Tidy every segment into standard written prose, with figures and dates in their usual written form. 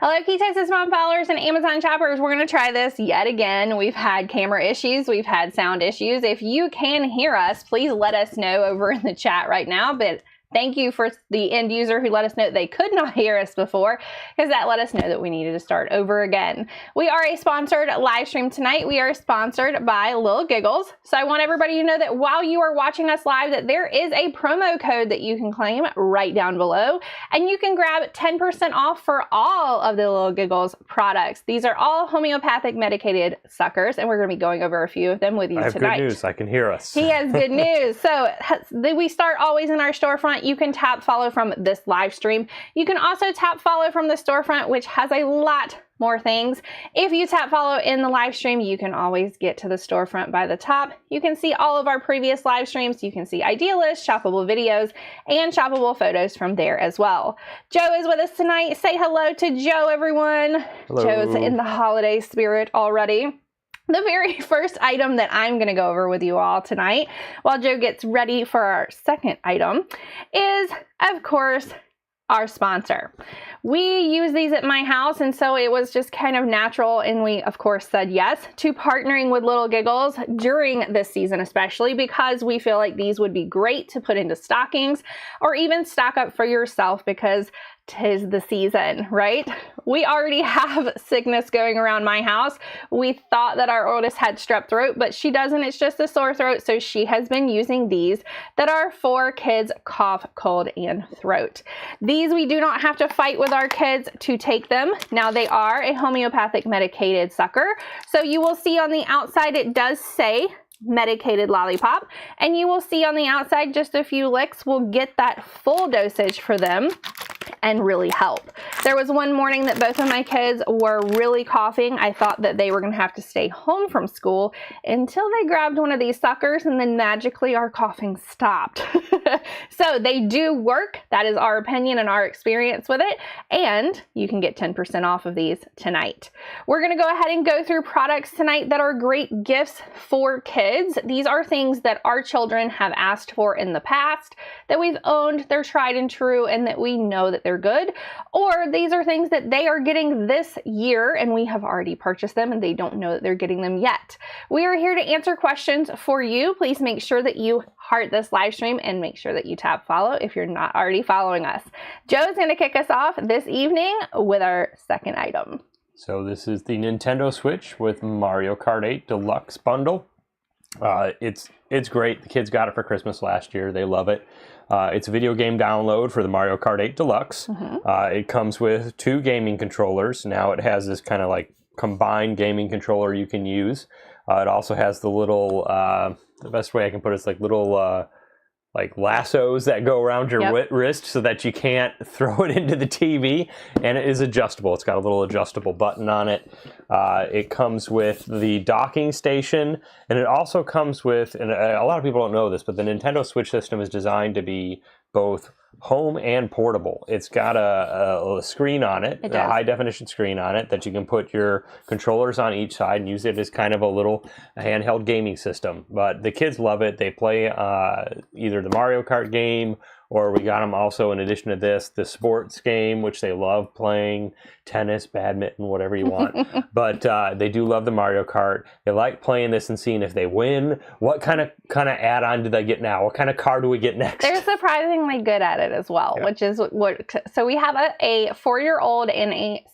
Hello, Ketosis Mom followers and Amazon shoppers. We're going to try this yet again. We've had camera issues. We've had sound issues. If you can hear us, please let us know over in the chat right now. But thank you for the end user who let us know they could not hear us before, because that let us know that we needed to start over again. We are a sponsored live stream tonight. We are sponsored by Lil Giggles. So I want everybody to know that while you are watching us live, that there is a promo code that you can claim right down below, and you can grab 10% off for all of the Lil Giggles products. These are all homeopathic medicated suckers, and we're going to be going over a few of them with you tonight. I have good news. I can hear us. He has good news. So we start always in our storefront. You can tap follow from this live stream. You can also tap follow from the storefront, which has a lot more things. If you tap follow in the live stream, you can always get to the storefront by the top. You can see all of our previous live streams. You can see idea lists, shoppable videos, and shoppable photos from there as well. Joe is with us tonight. Say hello to Joe, everyone. Hello. Joe's in the holiday spirit already. The very first item that I'm going to go over with you all tonight, while Joe gets ready for our second item, is, of course, our sponsor. We use these at my house, and so it was just kind of natural, and we, of course, said yes to partnering with Little Giggles during this season, especially because we feel like these would be great to put into stockings or even stock up for yourself, because 'tis the season, right? We already have sickness going around my house. We thought that our oldest had strep throat, but she doesn't. It's just a sore throat. So she has been using these that are for kids' cough, cold, and throat. These we do not have to fight with our kids to take them. Now they are a homeopathic medicated sucker. So you will see on the outside, it does say medicated lollipop, and you will see on the outside just a few licks will get that full dosage for them and really help. There was one morning that both of my kids were really coughing. I thought that they were going to have to stay home from school until they grabbed one of these suckers, and then magically our coughing stopped. So they do work. That is our opinion and our experience with it. And you can get 10% off of these tonight. We're going to go ahead and go through products tonight that are great gifts for kids. These are things that our children have asked for in the past, that we've owned, they're tried and true, and that we know that they're good. Or these are things that they are getting this year and we have already purchased them and they don't know that they're getting them yet. We are here to answer questions for you. Please make sure that you heart this live stream and make sure that you tap follow if you're not already following us. Joe's going to kick us off this evening with our second item. So this is the Nintendo Switch with Mario Kart 8 Deluxe Bundle. It's great. The kids got it for Christmas last year. They love it. It's a video game download for the Mario Kart 8 Deluxe. It comes with 2 gaming controllers. Now it has this kind of like combined gaming controller you can use. It also has the little, the best way I can put it is like little like lassos that go around your wrist so that you can't throw it into the TV, and it is adjustable. It's got a little adjustable button on it. It comes with the docking station, and it also comes with, and a lot of people don't know this, but the Nintendo Switch system is designed to be both home and portable. It's got a screen on it, a high definition screen on it that you can put your controllers on each side and use it as kind of a little handheld gaming system. But the kids love it. They play either the Mario Kart game, or we got them also, in addition to this, the sports game, which they love playing, tennis, badminton, whatever you want. But they do love the Mario Kart. They like playing this and seeing if they win. What kind of add-on do they get now? What kind of car do we get next? They're surprisingly good at it as well, which is what. So we have a 4-year-old and a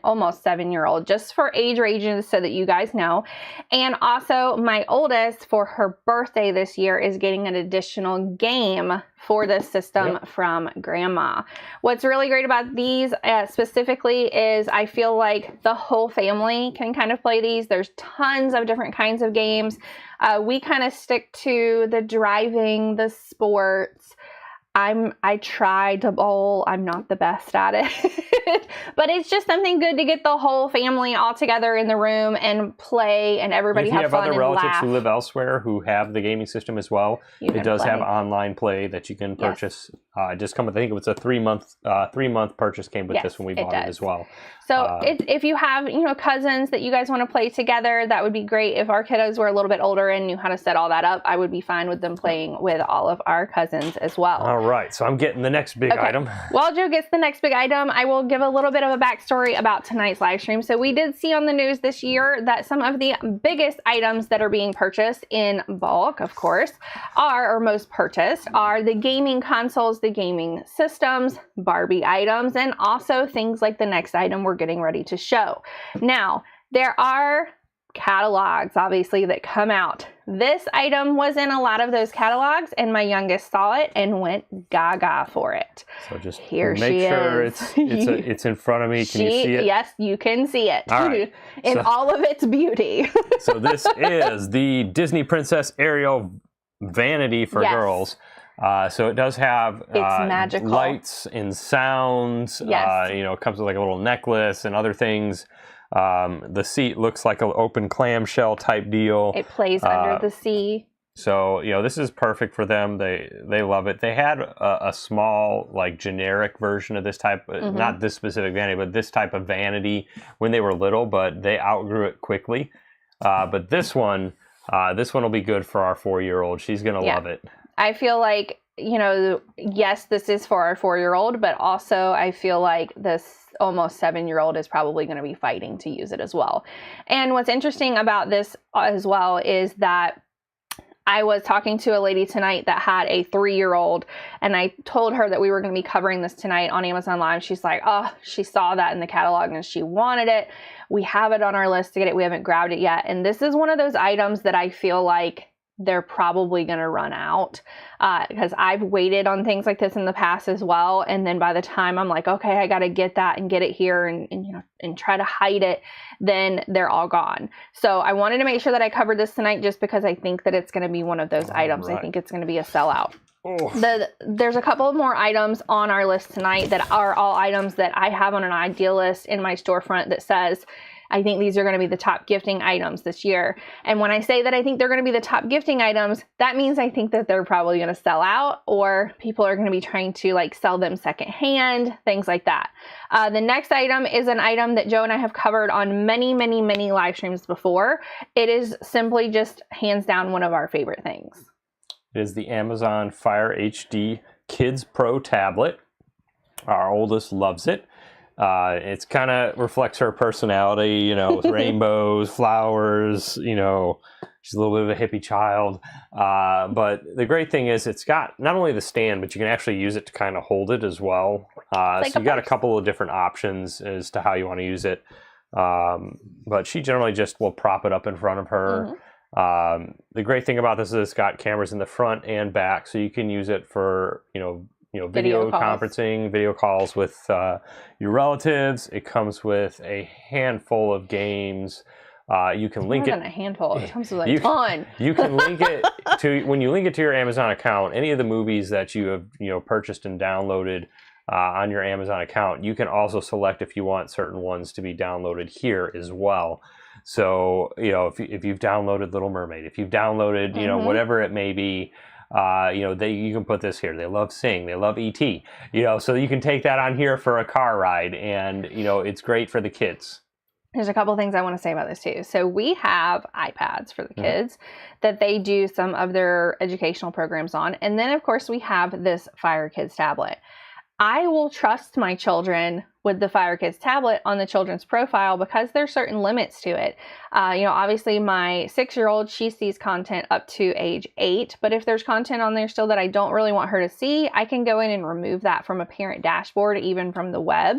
almost 7-year-old, just for age ranges so that you guys know. And also my oldest, for her birthday this year, is getting an additional game for this system from Grandma. What's really great about these specifically is I feel like the whole family can kind of play these. There's tons of different kinds of games. We kind of stick to the driving, the sports. I try to bowl. I'm not the best at it, but it's just something good to get the whole family all together in the room and play, and everybody have fun and laugh. If you have other relatives who live elsewhere who have the gaming system as well, it does have online play that you can purchase. Just come with, I think it was a 3-month purchase came with this when we bought it as well. So if you have, cousins that you guys want to play together, that would be great. If our kiddos were a little bit older and knew how to set all that up, I would be fine with them playing with all of our cousins as well. All right. So I'm getting the next big item. While Joe gets the next big item, I will give a little bit of a backstory about tonight's live stream. So we did see on the news this year that some of the biggest items that are being purchased in bulk, of course, or most purchased, are the gaming consoles, the gaming systems, Barbie items, and also things like the next item we're getting ready to show. Now, there are catalogs, obviously, that come out. This item was in a lot of those catalogs, and my youngest saw it and went gaga for it. So just Here make she sure is. it's in front of me. Can you see it? Yes, you can see it. All right. In all of its beauty. So this is the Disney Princess Ariel Vanity for girls. So it does have magical lights and sounds. Yes. It comes with like a little necklace and other things. The seat looks like an open clamshell type deal. It plays under the sea. So, this is perfect for them. They love it. They had a small, like, generic version of this type, not this specific vanity, but this type of vanity when they were little, but they outgrew it quickly. But this one will be good for our 4-year-old. She's going to love it. I feel like, yes, this is for our 4-year-old, but also I feel like this almost 7-year-old is probably going to be fighting to use it as well. And what's interesting about this as well is that I was talking to a lady tonight that had a 3-year-old, and I told her that we were going to be covering this tonight on Amazon Live. She's like, oh, she saw that in the catalog and she wanted it. We have it on our list to get it. We haven't grabbed it yet. And this is one of those items that I feel like they're probably going to run out because I've waited on things like this in the past as well. And then by the time I'm like, okay, I got to get that and get it here and try to hide it, then they're all gone. So I wanted to make sure that I covered this tonight just because I think that it's going to be one of those items. Right. I think it's going to be a sellout. There's a couple of more items on our list tonight that are all items that I have on an idea list in my storefront that says, I think these are going to be the top gifting items this year. And when I say that I think they're going to be the top gifting items, that means I think that they're probably going to sell out, or people are going to be trying to like sell them secondhand, things like that. The next item is an item that Joe and I have covered on many, many, many live streams before. It is simply just hands down one of our favorite things. It is the Amazon Fire HD Kids Pro tablet. Our oldest loves it. It's kind of reflects her personality, with rainbows, flowers, she's a little bit of a hippie child. But the great thing is it's got not only the stand, but you can actually use it to kind of hold it as well. So you got a couple of different options as to how you want to use it. But she generally just will prop it up in front of her. The great thing about this is it's got cameras in the front and back, so you can use it for, video conferencing, video calls with your relatives. It comes with a handful of games. You can link it. More than a handful. It comes with a ton. You can link it to, when you link it to your Amazon account, any of the movies that you have, purchased and downloaded on your Amazon account, you can also select if you want certain ones to be downloaded here as well. So, if you've downloaded Little Mermaid, if you've downloaded, whatever it may be, you can put this here. They love Sing. They love E.T. So you can take that on here for a car ride, and, it's great for the kids. There's a couple things I want to say about this too. So we have iPads for the kids that they do some of their educational programs on. And then, of course, we have this Fire Kids tablet. I will trust my children with the Fire Kids tablet on the children's profile because there's certain limits to it. Obviously my 6-year-old, she sees content up to age 8, but if there's content on there still that I don't really want her to see, I can go in and remove that from a parent dashboard, even from the web.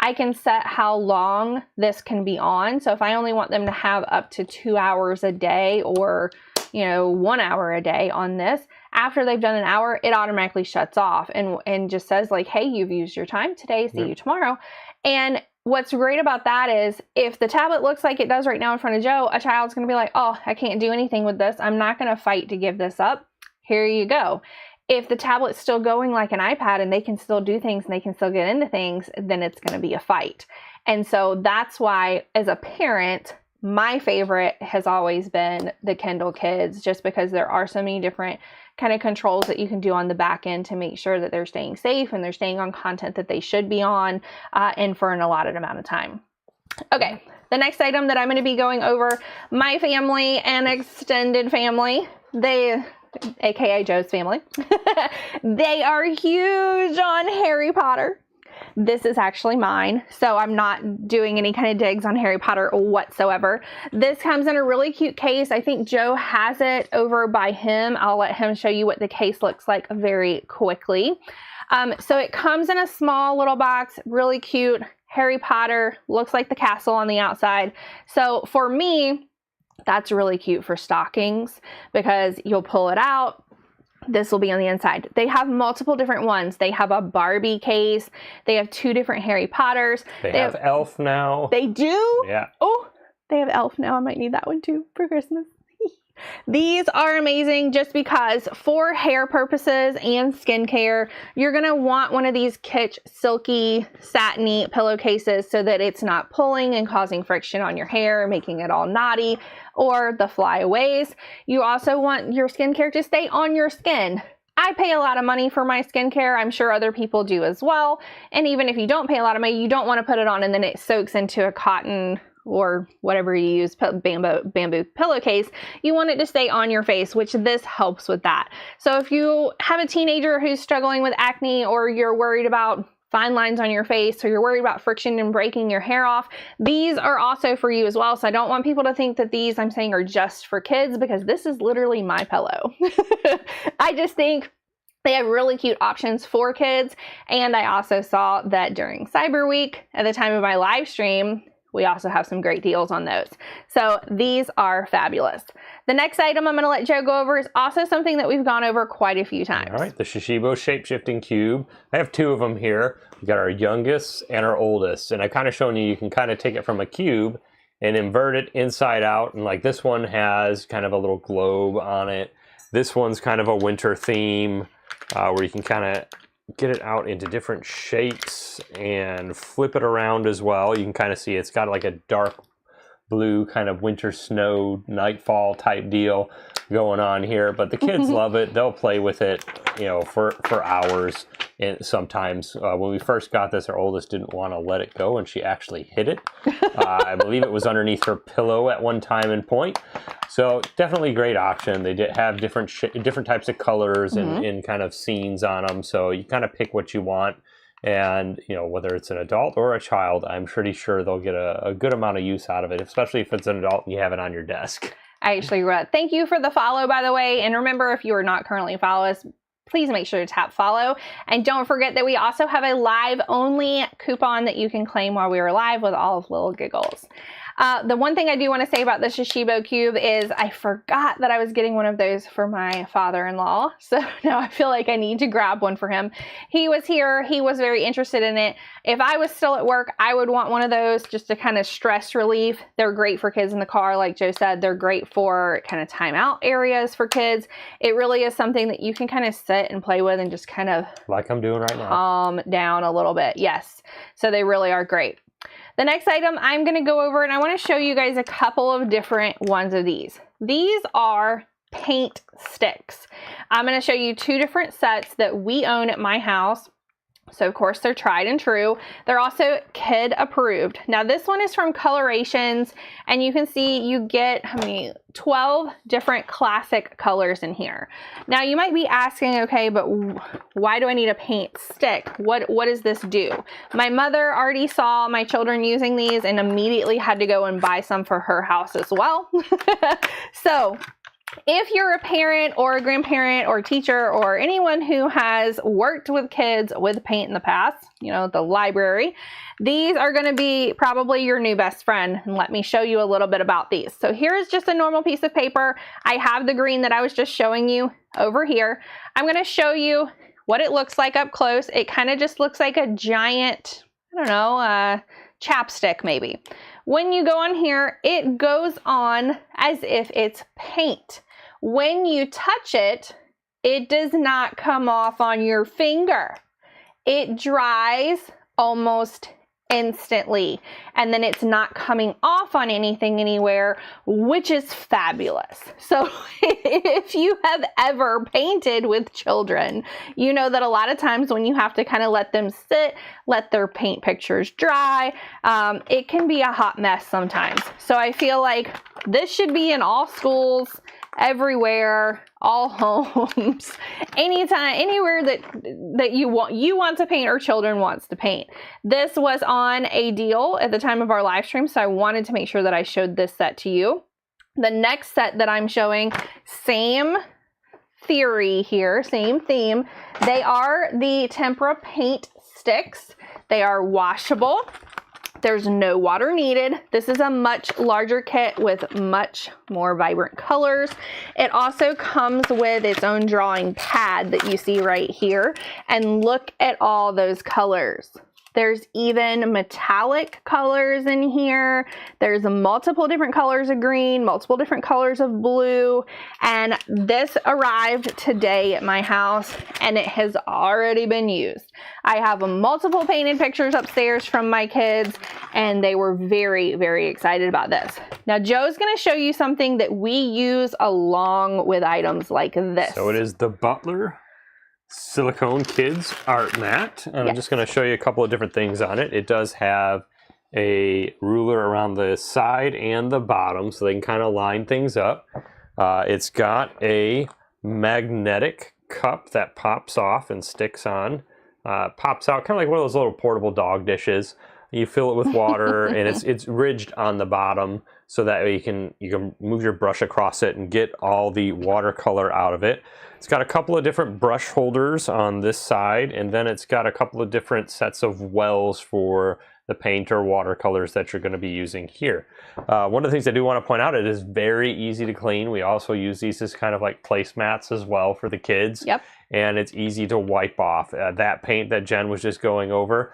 I can set how long this can be on. So if I only want them to have up to 2 hours a day or 1 hour a day on this, after they've done an hour, it automatically shuts off and just says like, hey, you've used your time today. See you tomorrow. And what's great about that is if the tablet looks like it does right now in front of Joe, a child's going to be like, oh, I can't do anything with this. I'm not going to fight to give this up. Here you go. If the tablet's still going like an iPad and they can still do things and they can still get into things, then it's going to be a fight. And so that's why, as a parent, my favorite has always been the Kindle Kids, just because there are so many different kind of controls that you can do on the back end to make sure that they're staying safe and they're staying on content that they should be on and for an allotted amount of time. Okay, the next item that I'm going to be going over, my family and extended family, aka Joe's family, they are huge on Harry Potter. This is actually mine, so I'm not doing any kind of digs on Harry Potter whatsoever. This comes in a really cute case. I think Joe has it over by him. I'll let him show you what the case looks like very quickly. So it comes in a small little box, really cute. Harry Potter, looks like the castle on the outside. So for me, that's really cute for stockings because you'll pull it out. This will be on the inside. They have multiple different ones. They have a Barbie case. They have 2 different Harry Potters. They have Elf now. They do? Yeah. Oh, they have Elf now. I might need that one too for Christmas. These are amazing just because for hair purposes and skincare, you're going to want one of these kitsch, silky, satiny pillowcases so that it's not pulling and causing friction on your hair, making it all knotty or the flyaways. You also want your skincare to stay on your skin. I pay a lot of money for my skincare. I'm sure other people do as well. And even if you don't pay a lot of money, you don't want to put it on and then it soaks into a cotton or whatever you use, bamboo pillowcase. You want it to stay on your face, which this helps with that. So if you have a teenager who's struggling with acne, or you're worried about fine lines on your face, or you're worried about friction and breaking your hair off, these are also for you as well. So I don't want people to think that these I'm saying are just for kids, because this is literally my pillow. I just think they have really cute options for kids. And I also saw that during Cyber Week, at the time of my live stream, we also have some great deals on those. So these are fabulous. The next item I'm going to let Joe go over is also something that we've gone over quite a few times. All right, the Shishibo shape-shifting cube. I have 2 of them here. We got our youngest and our oldest. And I've kind of shown you can kind of take it from a cube and invert it inside out. And like this one has kind of a little globe on it. This one's kind of a winter theme where you can kind of get it out into different shapes and flip it around as well. You can kind of see it's got like a dark blue kind of winter snow nightfall type deal going on here, but the kids love it. They'll play with it, you know, for hours. And sometimes when we first got this, our oldest didn't want to let it go, and she actually hid it. I believe it was underneath her pillow at one time and point. So definitely a great option. They did have different types of colors and kind of scenes on them. So you kind of pick what you want. And, you know, whether it's an adult or a child, I'm pretty sure they'll get a good amount of use out of it, especially if it's an adult and you have it on your desk. I actually read. Thank you for the follow, by the way. And remember, if you are not currently following us, please make sure to tap follow. And don't forget that we also have a live only coupon that you can claim while we are live with all of Little Giggles. The one thing I do want to say about the Shishibo cube is I forgot that I was getting one of those for my father-in-law. So now I feel like I need to grab one for him. He was here. He was very interested in it. If I was still at work, I would want one of those just to kind of stress relief. They're great for kids in the car. Like Joe said, they're great for kind of timeout areas for kids. It really is something that you can kind of sit and play with and just kind of like I'm doing right now, calm down a little bit. Yes. So they really are great. The next item I'm going to go over, and I want to show you guys a couple of different ones of these. These are paint sticks. I'm going to show you 2 different sets that we own at my house. So of course they're tried and true. They're also kid approved. Now this one is from Colorations, and you can see you get 12 different classic colors in here. Now you might be asking, okay, but why do I need a paint stick? What does this do? My mother already saw my children using these and immediately had to go and buy some for her house as well. So if you're a parent or a grandparent or a teacher or anyone who has worked with kids with paint in the past, you know, the library, these are going to be probably your new best friend. And let me show you a little bit about these. So here's just a normal piece of paper. I have the green that I was just showing you over here. I'm going to show you what it looks like up close. It kind of just looks like a giant, I don't know, chapstick maybe. When you go on here, it goes on as if it's paint. When you touch it, it does not come off on your finger. It dries almost instantly, and then it's not coming off on anything anywhere, which is fabulous. So if you have ever painted with children, you know that a lot of times when you have to kind of let them sit, let their paint pictures dry, it can be a hot mess sometimes. So I feel like this should be in all schools everywhere, all homes, anytime, anywhere that you want to paint or children wants to paint. This was on a deal at the time of our live stream, so I wanted to make sure that I showed this set to you. The next set that I'm showing, same theory here, same theme. They are the tempera paint sticks. They are washable. There's no water needed. This is a much larger kit with much more vibrant colors. It also comes with its own drawing pad that you see right here. And look at all those colors. There's even metallic colors in here. There's multiple different colors of green, multiple different colors of blue. And this arrived today at my house and it has already been used. I have multiple painted pictures upstairs from my kids and they were very, very excited about this. Now Joe's gonna show you something that we use along with items like this. So it is the Butler Silicone Kids Art Mat, and yes. I'm just going to show you a couple of different things on it. It does have a ruler around the side and the bottom, so they can kind of line things up. It's got a magnetic cup that pops off and sticks on, pops out, kind of like one of those little portable dog dishes. You fill it with water, and it's ridged on the bottom, so that way you can move your brush across it and get all the watercolor out of it. It's got a couple of different brush holders on this side, and then it's got a couple of different sets of wells for the paint or watercolors that you're going to be using here. One of the things I do want to point out, it is very easy to clean. We also use these as kind of like placemats as well for the kids. Yep. And it's easy to wipe off. That paint that Jen was just going over,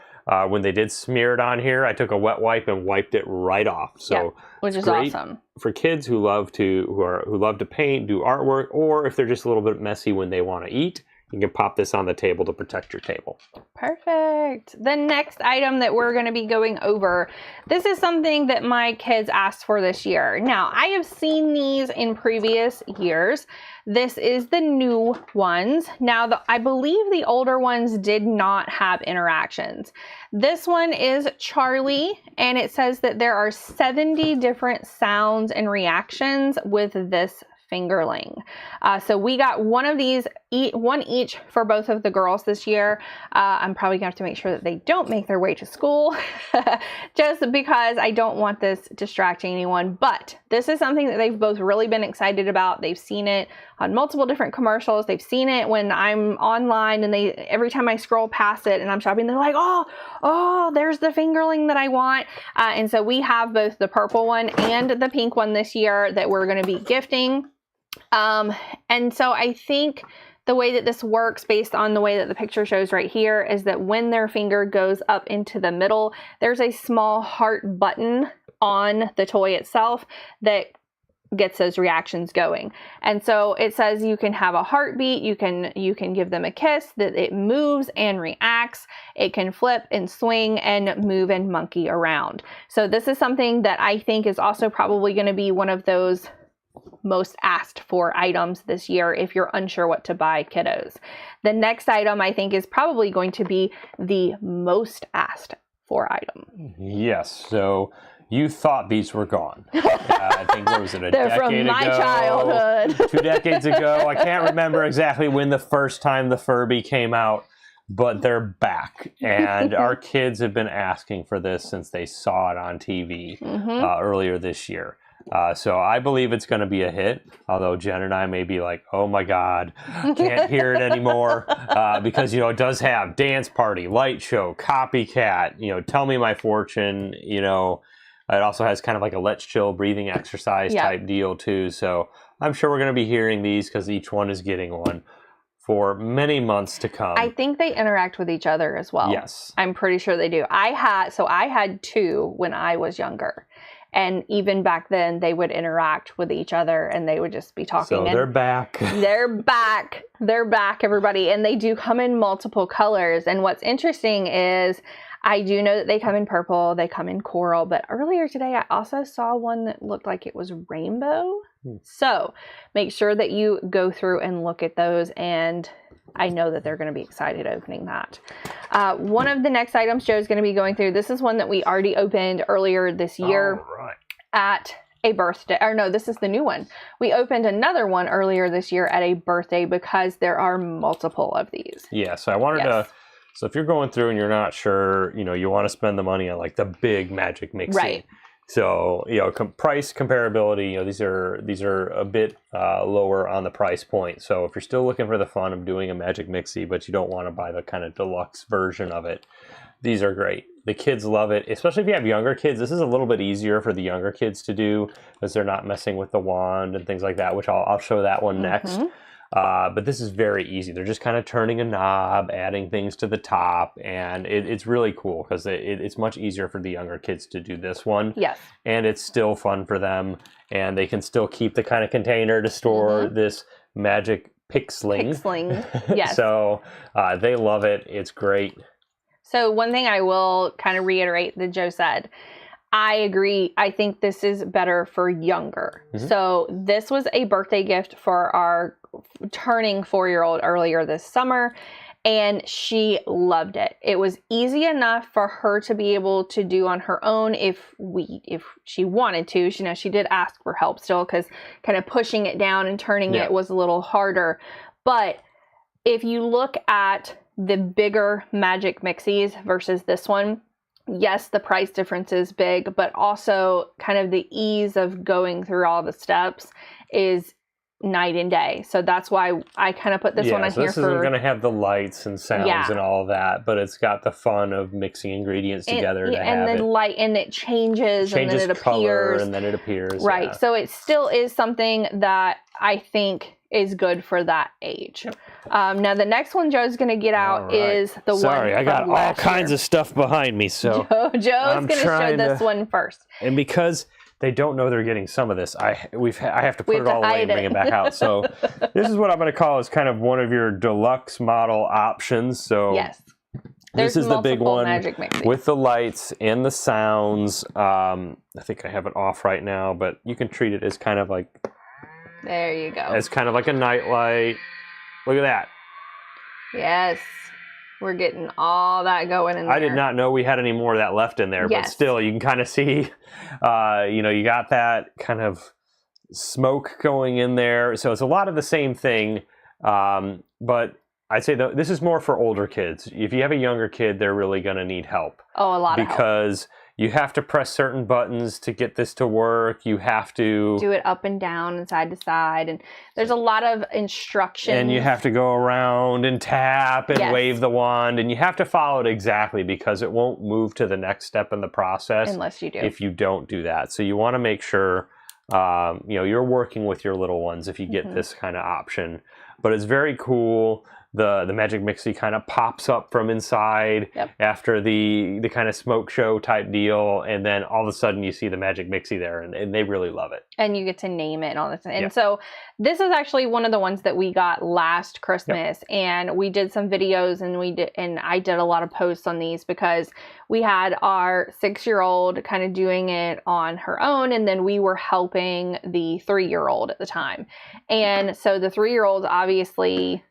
when they did smear it on here, I took a wet wipe and wiped it right off. So yep, which is awesome for kids who love to paint, do artwork, or if they're just a little bit messy when they want to eat, you can pop this on the table to protect your table. Perfect. The next item that we're going to be going over, this is something that my kids asked for this year. Now, I have seen these in previous years. This is the new ones. Now, I believe the older ones did not have interactions. This one is Charlie, and it says that there are 70 different sounds and reactions with this fingerling. So we got one of these, one each for both of the girls this year. I'm probably gonna have to make sure that they don't make their way to school just because I don't want this distracting anyone. But this is something that they've both really been excited about. They've seen it on multiple different commercials. They've seen it when I'm online, and every time I scroll past it and I'm shopping, they're like, oh, there's the fingerling that I want. And so we have both the purple one and the pink one this year that we're gonna be gifting. And so I think the way that this works, based on the way that the picture shows right here, is that when their finger goes up into the middle, there's a small heart button on the toy itself that gets those reactions going. And so it says you can have a heartbeat, you can give them a kiss, that it moves and reacts, it can flip and swing and move and monkey around. So this is something that I think is also probably going to be one of those most asked for items this year if you're unsure what to buy kiddos. The next item I think is probably going to be the most asked for item. Yes, so you thought these were gone. I think, what was it, They're from my childhood. 2 decades ago. I can't remember exactly when the first time the Furby came out, but they're back. And our kids have been asking for this since they saw it on TV earlier this year. So I believe it's going to be a hit, although Jen and I may be like, oh my God, can't hear it anymore, because, it does have dance party, light show, copycat, tell me my fortune, it also has kind of like a let's chill breathing exercise type deal too. So I'm sure we're going to be hearing these because each one is getting one for many months to come. I think they interact with each other as well. Yes. I'm pretty sure they do. I had 2 when I was younger. And even back then, they would interact with each other and they would just be talking. So they're back. They're back. They're back, everybody. And they do come in multiple colors. And what's interesting is I do know that they come in purple, they come in coral. But earlier today, I also saw one that looked like it was rainbow. So make sure that you go through and look at those. And I know that they're going to be excited opening that. One of the next items Joe's going to be going through, this is one that we already opened earlier this year at a birthday, or no, this is the new one. We opened another one earlier this year at a birthday because there are multiple of these. Yeah, so I wanted to, so if you're going through and you're not sure, you want to spend the money on like the big Magic Mixie. Right. So, price comparability, these are a bit lower on the price point. So if you're still looking for the fun of doing a Magic Mixie, but you don't want to buy the kind of deluxe version of it, these are great. The kids love it, especially if you have younger kids. This is a little bit easier for the younger kids to do because they're not messing with the wand and things like that, which I'll show that one next. But this is very easy. They're just kind of turning a knob, adding things to the top, and it's really cool because it's much easier for the younger kids to do this one. Yes. And it's still fun for them, and they can still keep the kind of container to store this magic pixling. Yes. So they love it. It's great. So one thing I will kind of reiterate that Joe said, I agree. I think this is better for younger. So this was a birthday gift for our turning 4-year-old earlier this summer, and she loved it. It was easy enough for her to be able to do on her own if she wanted to. She did ask for help still because kind of pushing it down and turning it was a little harder. But if you look at the bigger Magic Mixies versus this one, yes, the price difference is big, but also kind of the ease of going through all the steps is night and day. So that's why I kind of put this one on here. This isn't going to have the lights and sounds and all of that, but it's got the fun of mixing ingredients together and the light, and it changes and then it color, appears. and then it appears. Right. Yeah. So it still is something that I think is good for that age. Now the next one Joe's going to get out is the one. Sorry, I got all kinds of stuff behind me, so Joe's going to show this one first. And because they don't know they're getting some of this, I have to put it all away and bring it back out. So this is what I'm going to call is kind of one of your deluxe model options. So yes. This is the big one Magic Mixie with the lights and the sounds. I think I have it off right now, but you can treat it as kind of like. There you go. It's kind of like a night light. Look at that. Yes. We're getting all that going in there. I did not know we had any more of that left in there, but still, you can kind of see, you got that kind of smoke going in there. So it's a lot of the same thing, but I'd say this is more for older kids. If you have a younger kid, they're really going to need help. Oh, a lot of help. Because you have to press certain buttons to get this to work. You have to do it up and down and side to side. And there's a lot of instructions. And you have to go around and tap and wave the wand. And you have to follow it exactly because it won't move to the next step in the process. Unless you do. If you don't do that. So you want to make sure, you're working with your little ones if you get this kind of option. But it's very cool. The Magic Mixie kind of pops up from inside after the kind of smoke show type deal, and then all of a sudden you see the Magic Mixie there, and they really love it. And you get to name it and all this. And so this is actually one of the ones that we got last Christmas, and we did some videos, and I did a lot of posts on these because we had our 6-year-old kind of doing it on her own, and then we were helping the 3-year-old at the time. And so the 3-year-old obviously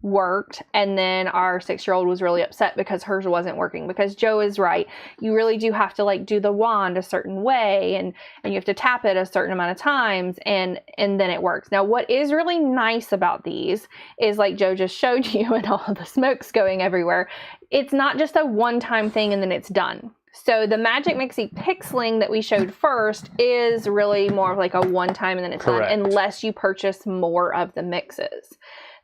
worked, and then our 6-year-old was really upset because hers wasn't working, because Joe is right. You really do have to do the wand a certain way, and you have to tap it a certain amount of times, and then it works. Now what is really nice about these is, like Joe just showed you and all of the smoke's going everywhere, it's not just a one-time thing and then it's done. So the Magic Mixie Pixling that we showed first is really more like a one-time and then it's done, unless you purchase more of the mixes.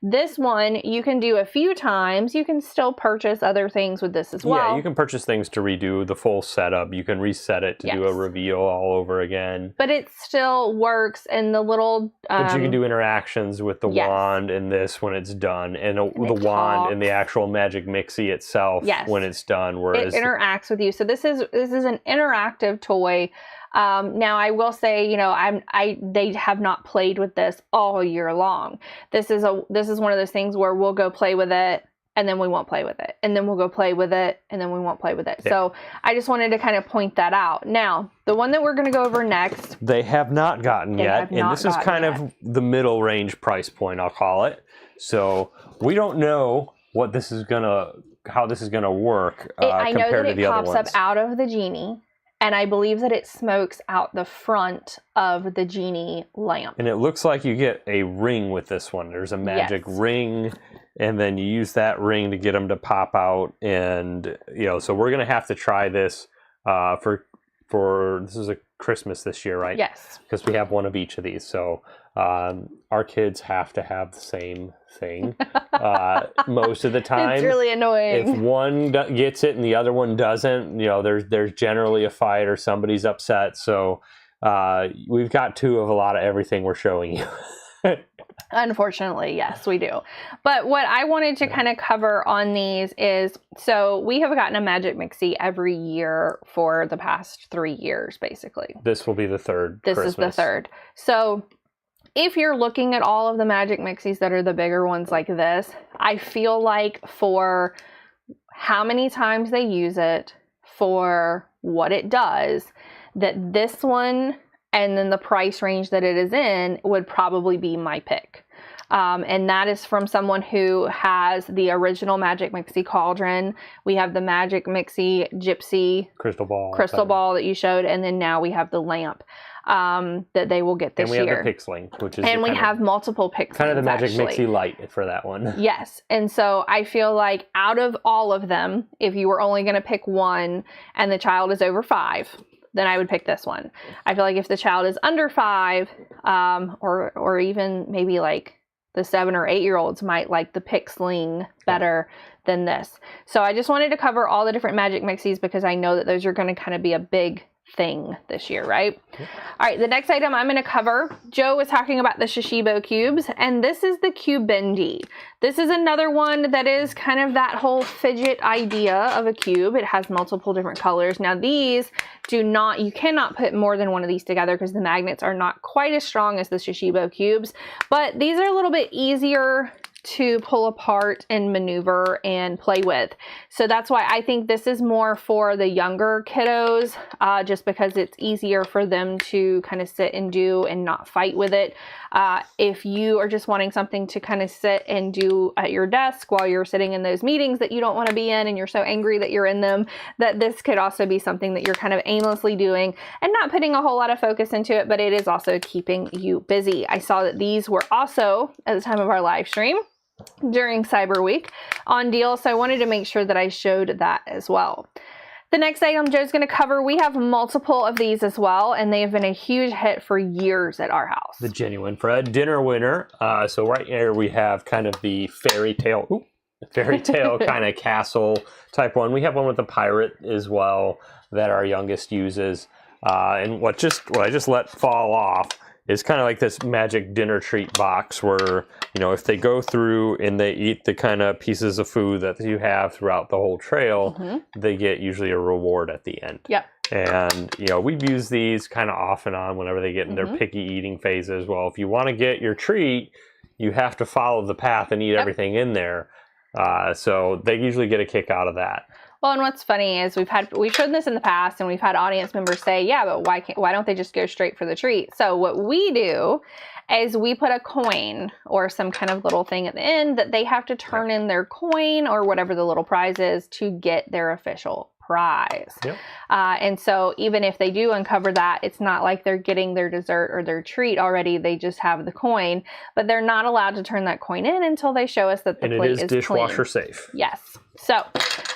This one, you can do a few times. You can still purchase other things with this as well. Yeah, you can purchase things to redo the full setup. You can reset it to do a reveal all over again. But it still works, and the little... but you can do interactions with the wand in this when it's done, and the wand in the actual Magic Mixie itself when it's done. Whereas it interacts with you. So this is an interactive toy. Now I will say, they have not played with this all year long. This is one of those things where we'll go play with it and then we won't play with it. And then we'll go play with it and then we won't play with it. Yeah. So I just wanted to kind of point that out. Now, the one that we're going to go over next. They have not gotten yet. And this is kind of the middle range price point, I'll call it. So we don't know how this is going to work I know compared that to the other ones. It pops up out of the genie. and I believe that it smokes out the front of the genie lamp. And it looks like you get a ring with this one. There's a magic ring, and then you use that ring to get them to pop out. And, you know, so we're going to have to try this for this is a Christmas this year, right? Yes. Because we have one of each of these. So our kids have to have the same thing most of the time. It's really annoying. If one gets it and the other one doesn't, you know, there's generally a fight or somebody's upset. So we've got two of a lot of everything we're showing you. Unfortunately, yes, we do. But what I wanted to kind of cover on these is, so we have gotten a Magic Mixie every year for the past 3 years, basically. This will be the third. This is the third. So if you're looking at all of the Magic Mixies that are the bigger ones like this, I feel like for how many times they use it, for what it does, that this one and then the price range that it is in would probably be my pick. And that is from someone who has the original Magic Mixie Cauldron. We have the Magic Mixie Gypsy Crystal ball that you showed, and then now we have the lamp that they will get this year. And we have the Pixling, which is... And we have multiple Pixlings, kind of the Magic Mixie Lite for that one. Yes. And so I feel like out of all of them, if you were only going to pick one and the child is over 5, then I would pick this one. I feel like if the child is under 5, or even maybe like the 7 or 8-year-olds might like the Pixling better than this. So I just wanted to cover all the different Magic Mixies because I know that those are going to kind of be a big thing this year, right? All right, the next item I'm going to cover, Joe was talking about the Shishibo cubes, and this is the Cube Bendy. This is another one that is kind of that whole fidget idea of a cube. It has multiple different colors. Now these you cannot put more than one of these together because the magnets are not quite as strong as the Shishibo cubes, but these are a little bit easier to pull apart and maneuver and play with. So that's why I think this is more for the younger kiddos, just because it's easier for them to kind of sit and do and not fight with it. If you are just wanting something to kind of sit and do at your desk while you're sitting in those meetings that you don't want to be in and you're so angry that you're in them, that this could also be something that you're kind of aimlessly doing and not putting a whole lot of focus into it, but it is also keeping you busy. I saw that these were also, at the time of our live stream, during Cyber Week on deal, so I wanted to make sure that I showed that as well. The next item Joe's going to cover, we have multiple of these as well, and they have been a huge hit for years at our house. The Genuine Fred dinner winner. So right here we have kind of the fairy tale kind of castle type one. We have one with the pirate as well that our youngest uses. And what I just let fall off is kind of like this magic dinner treat box where, you know, if they go through and they eat the kind of pieces of food that you have throughout the whole trail, they get usually a reward at the end. Yep. And, you know, we've used these kind of off and on whenever they get in their picky eating phases. Well, if you want to get your treat, you have to follow the path and eat everything in there. So they usually get a kick out of that. Well, and what's funny is we've shown this in the past, and we've had audience members say, yeah, but why don't they just go straight for the treat? So what we do is we put a coin or some kind of little thing at the end that they have to turn in their coin or whatever the little prize is to get their official prize. Yep. And so even if they do uncover that, it's not like they're getting their dessert or their treat already. They just have the coin, but they're not allowed to turn that coin in until they show us that the plate is dishwasher clean. Safe. Yes. So,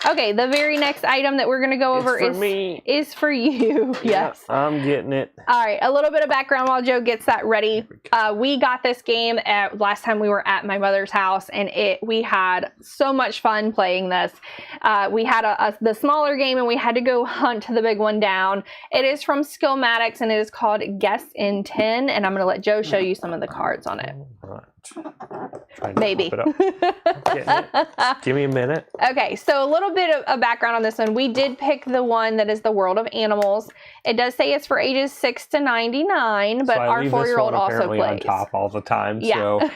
okay, the very next item that we're going to go over is for you. Yes. I'm getting it. All right, a little bit of background while Joe gets that ready. We got this game last time we were at my mother's house, and we had so much fun playing this. We had the smaller game, and we had to go hunt the big one down. It is from Skillmatics, and it is called Guess in 10, and I'm going to let Joe show you some of the cards on it. Maybe. Give me a minute. Okay, so a little bit of background on this one. We did pick the one that is the World of Animals. It does say it's for ages 6 to 99, but our 4-year-old also plays. On top all the time. Yeah. So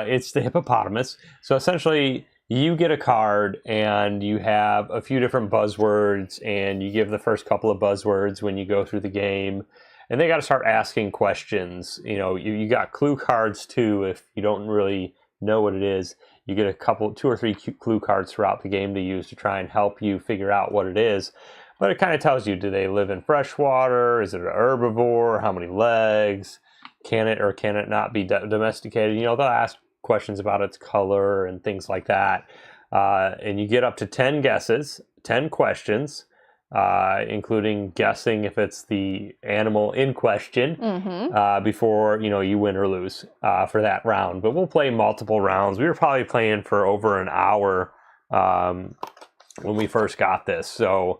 it's the hippopotamus. So essentially, you get a card and you have a few different buzzwords, and you give the first couple of buzzwords when you go through the game. And they got to start asking questions. You know, you got clue cards too. If you don't really know what it is, you get 2 or 3 clue cards throughout the game to use to try and help you figure out what it is. But it kind of tells you, do they live in freshwater? Is it an herbivore? How many legs? Can it or can it not be domesticated? You know, they'll ask questions about its color and things like that. And you get up to 10 guesses, 10 questions, including guessing if it's the animal in question before, you know, you win or lose for that round. But we'll play multiple rounds. We were probably playing for over an hour when we first got this. So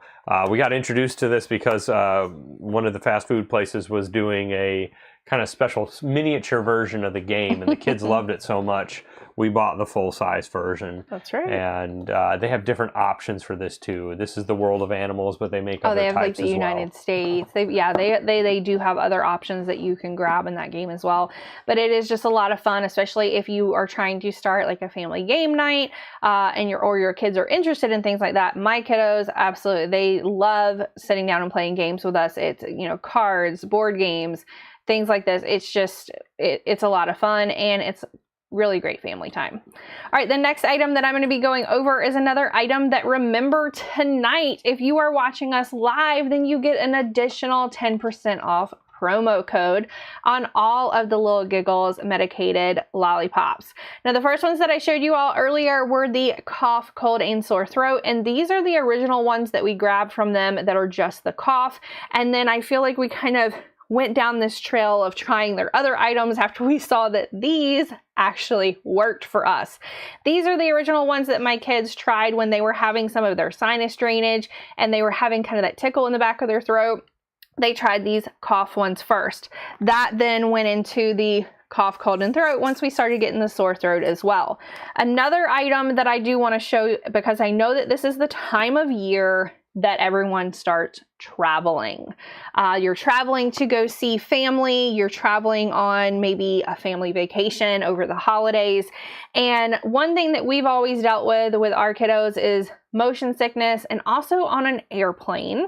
we got introduced to this because one of the fast food places was doing a kind of special miniature version of the game, and the kids loved it so much. We bought the full-size version. That's right. And they have different options for this too. This is the world of animals, but they make other they have types like the as United well. States. They do have other options that you can grab in that game as well. But it is just a lot of fun, especially if you are trying to start like a family game night and your kids are interested in things like that. My kiddos, absolutely, they love sitting down and playing games with us. It's, you know, cards, board games, things like this. It's just, it's a lot of fun, and it's really great family time. All right, the next item that I'm going to be going over is another item that, remember, tonight, if you are watching us live, then you get an additional 10% off promo code on all of the Little Giggles medicated lollipops. Now, the first ones that I showed you all earlier were the cough, cold, and sore throat, and these are the original ones that we grabbed from them that are just the cough. And then I feel like we kind of went down this trail of trying their other items after we saw that these actually worked for us. These are the original ones that my kids tried when they were having some of their sinus drainage and they were having kind of that tickle in the back of their throat. They tried these cough ones first. That then went into the cough, cold, and throat once we started getting the sore throat as well. Another item that I do want to show you, because I know that this is the time of year that everyone starts traveling. You're traveling to go see family, you're traveling on maybe a family vacation over the holidays. And one thing that we've always dealt with our kiddos is motion sickness, and also on an airplane.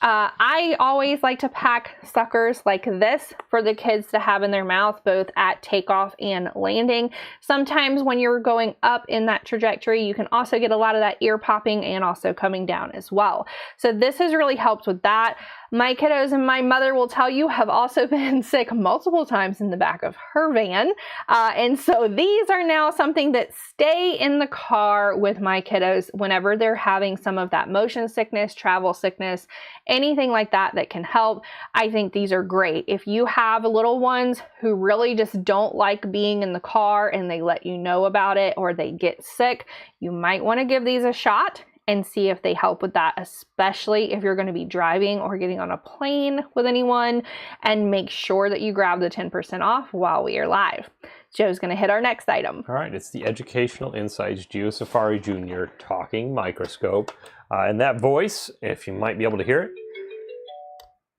I always like to pack suckers like this for the kids to have in their mouth, both at takeoff and landing. Sometimes when you're going up in that trajectory, you can also get a lot of that ear popping and also coming down as well. So this has really helped with that. My kiddos and my mother will tell you have also been sick multiple times in the back of her van. And so these are now something that stay in the car with my kiddos whenever they're having some of that motion sickness, travel sickness, anything like that that can help. I think these are great. If you have little ones who really just don't like being in the car and they let you know about it or they get sick, you might want to give these a shot and see if they help with that, especially if you're going to be driving or getting on a plane with anyone, and make sure that you grab the 10% off while we are live. Joe's going to hit our next item. All right, it's the Educational Insights GeoSafari Jr. talking microscope. And that voice, if you might be able to hear it.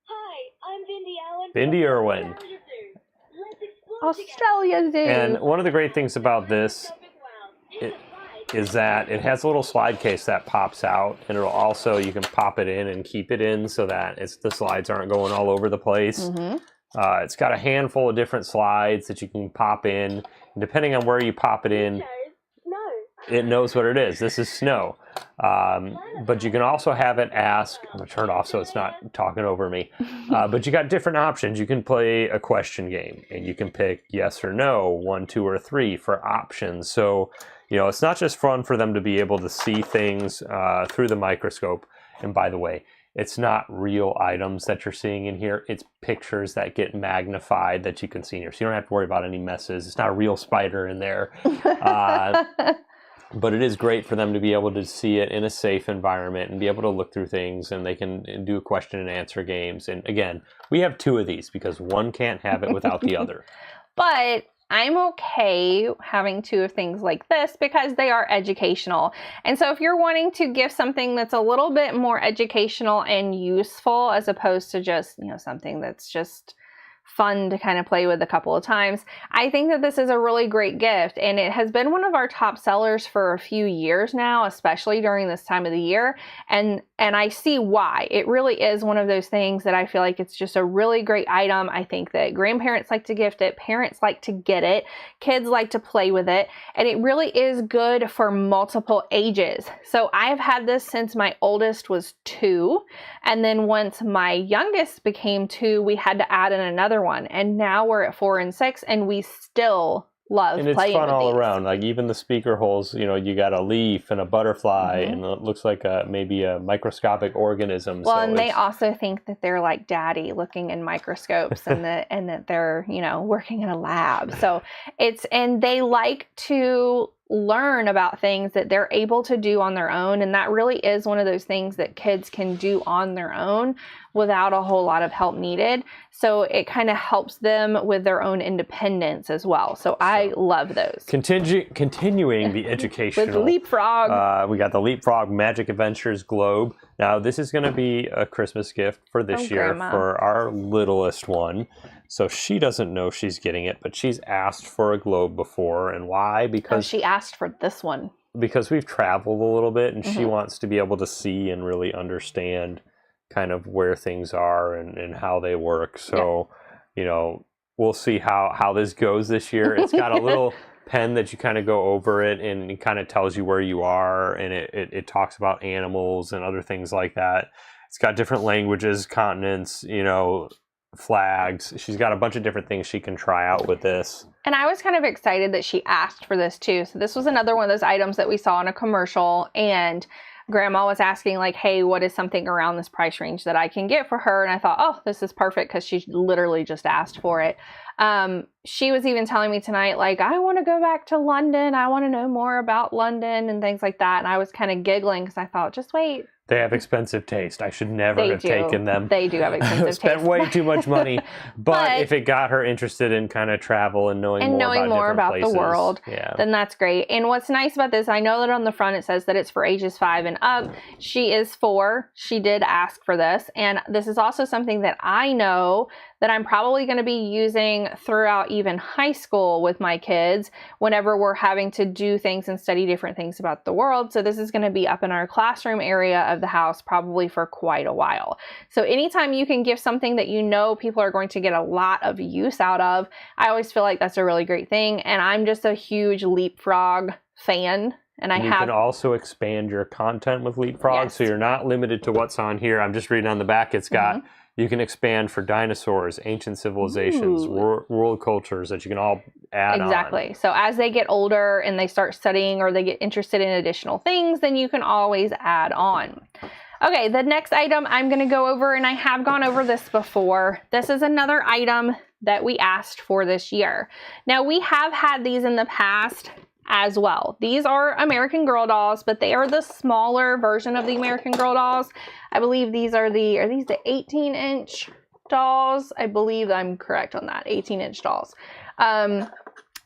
Hi, I'm Bindi Allen. Bindi Irwin. Australia Zoo. And one of the great things about this is that it has a little slide case that pops out, and it'll also, you can pop it in and keep it in so that the slides aren't going all over the place. It's got a handful of different slides that you can pop in. And depending on where you pop it in, it knows what it is. This is snow. But you can also have it ask, I'm going to turn it off so it's not talking over me. But you got different options. You can play a question game, and you can pick yes or no, 1, 2, or 3 for options. So, you know, it's not just fun for them to be able to see things through the microscope. And by the way, it's not real items that you're seeing in here. It's pictures that get magnified that you can see in here. So you don't have to worry about any messes. It's not a real spider in there. But it is great for them to be able to see it in a safe environment and be able to look through things, and they can do question and answer games. And again, we have 2 of these because one can't have it without the other. But I'm okay having 2 of things like this because they are educational. And so if you're wanting to give something that's a little bit more educational and useful, as opposed to just, you know, something that's just fun to kind of play with a couple of times, I think that this is a really great gift, and it has been one of our top sellers for a few years now, especially during this time of the year. And And I see why. It really is one of those things that I feel like it's just a really great item. I think that grandparents like to gift it, parents like to get it, kids like to play with it, and it really is good for multiple ages. So I've had this since my oldest was 2, and then once my youngest became 2, we had to add in another one, and now we're at 4 and 6, and we still love playing with these. And it's fun all around. Like even the speaker holes, you know, you got a leaf and a butterfly, and it looks like maybe a microscopic organism. Well, and they also think that they're like daddy looking in microscopes and that they're, you know, working in a lab. So and they like to learn about things that they're able to do on their own. And that really is one of those things that kids can do on their own without a whole lot of help needed. So it kind of helps them with their own independence as well. So I love those. Continuing the educational. With Leapfrog. We got the Leapfrog Magic Adventures Globe. Now this is going to be a Christmas gift for this year Grandma. for our littlest one. So she doesn't know she's getting it, but she's asked for a globe before. And why? Because she asked for this one. Because we've traveled a little bit, and she wants to be able to see and really understand kind of where things are and how they work. So, you know, we'll see how this goes this year. It's got a little pen that you kind of go over it, and it kind of tells you where you are, and it talks about animals and other things like that. It's got different languages, continents, you know, flags. She's got a bunch of different things she can try out with this. And I was kind of excited that she asked for this too. So this was another one of those items that we saw in a commercial, and Grandma was asking like, hey, what is something around this price range that I can get for her? And I thought, oh, this is perfect, because she literally just asked for it. She was even telling me tonight, like, I want to go back to London. I want to know more about London and things like that. And I was kind of giggling because I thought, just wait. They have expensive taste. I should never have taken them. They do have expensive taste. Spent way too much money. But if it got her interested in kind of travel and knowing more about places, the world, then that's great. And what's nice about this, I know that on the front it says that it's for ages 5 and up. She is 4. She did ask for this. And this is also something that I know that I'm probably going to be using throughout even high school with my kids whenever we're having to do things and study different things about the world. So this is going to be up in our classroom area of the house probably for quite a while. So anytime you can give something that you know people are going to get a lot of use out of, I always feel like that's a really great thing. And I'm just a huge Leapfrog fan. And you can also expand your content with Leapfrog, so you're not limited to what's on here. I'm just reading on the back. It's got you can expand for dinosaurs, ancient civilizations, world cultures that you can all add on. Exactly. So as they get older and they start studying or they get interested in additional things, then you can always add on. Okay, the next item I'm going to go over, and I have gone over this before. This is another item that we asked for this year. Now, we have had these in the past as well. These are American Girl dolls, but they are the smaller version of the American Girl dolls. I believe these are the 18-inch dolls? I believe I'm correct on that, 18-inch dolls.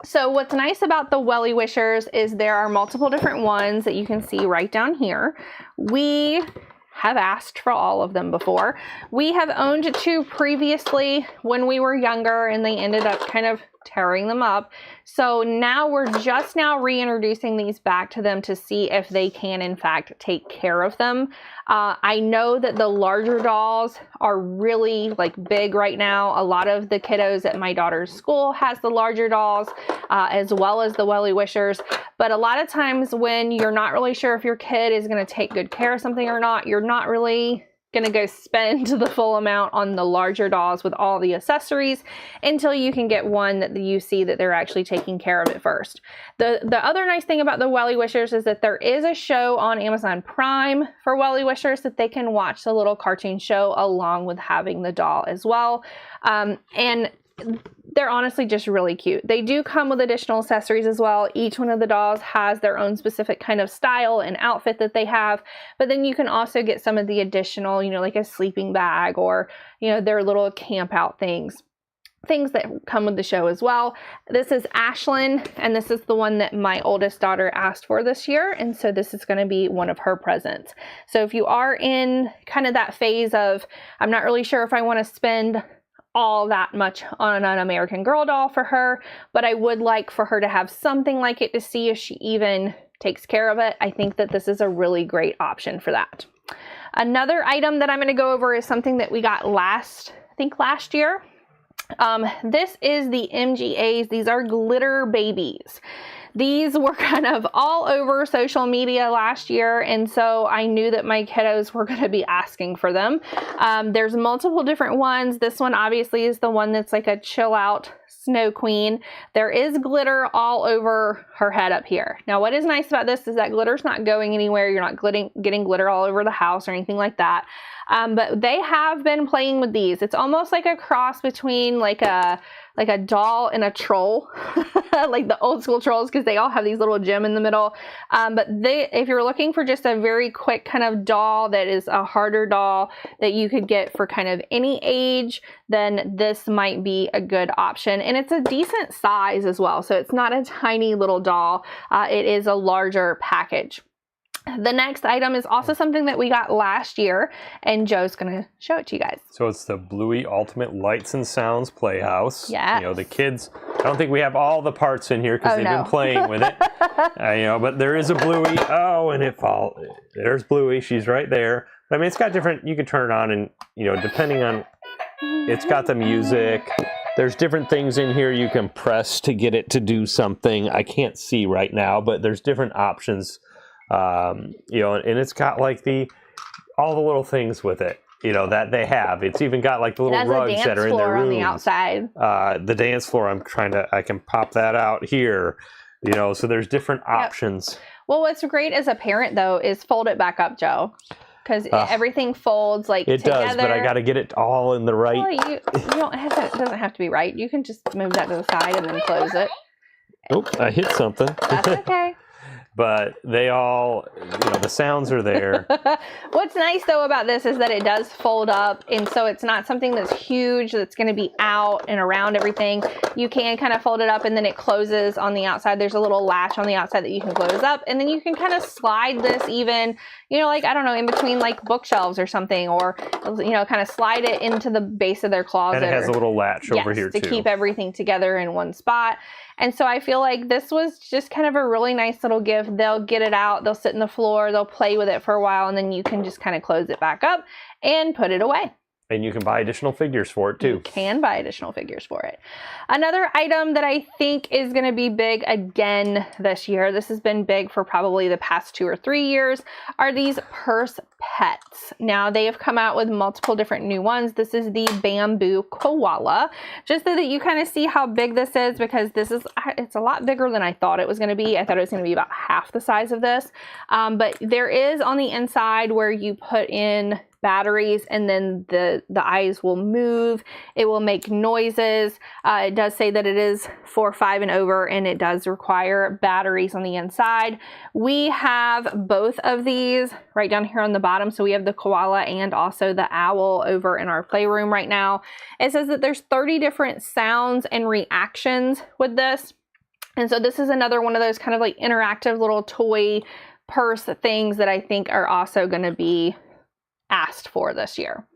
So what's nice about the Welly Wishers is there are multiple different ones that you can see right down here. We have asked for all of them before. We have owned 2 previously when we were younger, and they ended up kind of tearing them up. So now we're just now reintroducing these back to them to see if they can in fact take care of them. I know that the larger dolls are really like big right now. A lot of the kiddos at my daughter's school has the larger dolls as well as the Welly Wishers. But a lot of times when you're not really sure if your kid is going to take good care of something or not, you're not really going to go spend the full amount on the larger dolls with all the accessories until you can get one that you see that they're actually taking care of it first. The other nice thing about the Welly Wishers is that there is a show on Amazon Prime for Welly Wishers that they can watch the little cartoon show along with having the doll as well. And they're honestly just really cute. They do come with additional accessories as well. Each one of the dolls has their own specific kind of style and outfit that they have, but then you can also get some of the additional, you know, like a sleeping bag or, you know, their little camp out things that come with the show as well. This is Ashlyn, and this is the one that my oldest daughter asked for this year, and so this is going to be one of her presents. So if you are in kind of that phase of, I'm not really sure if I want to spend all that much on an American Girl doll for her, but I would like for her to have something like it to see if she even takes care of it, I think that this is a really great option for that. Another item that I'm going to go over is something that we got last year. This is the MGAs. These are glitter babies. These were kind of all over social media last year, and so I knew that my kiddos were going to be asking for them. There's multiple different ones. This one obviously is the one that's like a chill out snow queen. There is glitter all over her head up here. Now, what is nice about this is that glitter's not going anywhere. You're not getting glitter all over the house or anything like that. But they have been playing with these. It's almost like a cross between like a doll and a troll, like the old school trolls, because they all have these little gem in the middle. But if you're looking for just a very quick kind of doll that is a harder doll that you could get for kind of any age, then this might be a good option. And it's a decent size as well. So it's not a tiny little doll. It is a larger package. The next item is also something that we got last year, and Joe's going to show it to you guys. So it's the Bluey Ultimate Lights and Sounds Playhouse. Yeah. You know, the kids, I don't think we have all the parts in here because they've been playing with it. But there is a Bluey. Oh, and there's Bluey. She's right there. I mean, it's got different, you can turn it on and, depending on, it's got the music. There's different things in here you can press to get it to do something. I can't see right now, but there's different options. And it's got like all the little things with it, that they have. It's even got like the little rugs that are in their rooms. On the outside. The dance floor, I can pop that out here, so there's different options. Well, what's great as a parent though is fold it back up, Joe, because everything folds like it together. Does, but I got to get it all in the right. Well, you don't have to, it doesn't have to be right. You can just move that to the side and then close it. Oh, I hit something. That's okay. But they all, the sounds are there. What's nice though about this is that it does fold up, and so it's not something that's huge that's going to be out and around everything. You can kind of fold it up and then it closes on the outside. There's a little latch on the outside that you can close up, and then you can kind of slide this even, like, I don't know, in between like bookshelves or something, or, kind of slide it into the base of their closet. And it has a little latch over here too. To keep everything together in one spot. And so I feel like this was just kind of a really nice little gift. They'll get it out, they'll sit on the floor, they'll play with it for a while, and then you can just kind of close it back up and put it away. And you can buy additional figures for it too. You can buy additional figures for it. Another item that I think is going to be big again this year, this has been big for probably the past 2 or 3 years, are these purse pets. Now they have come out with multiple different new ones. This is the bamboo koala, just so that you kind of see how big this is, because it's a lot bigger than I thought it was going to be. I thought it was going to be about half the size of this. But there is on the inside where you put in batteries, and then the eyes will move. It will make noises. It does say that it is for 5 and over, and it does require batteries on the inside. We have both of these right down here on the bottom. So we have the koala and also the owl over in our playroom right now. It says that there's 30 different sounds and reactions with this. And so this is another one of those kind of like interactive little toy purse things that I think are also going to be asked for this year.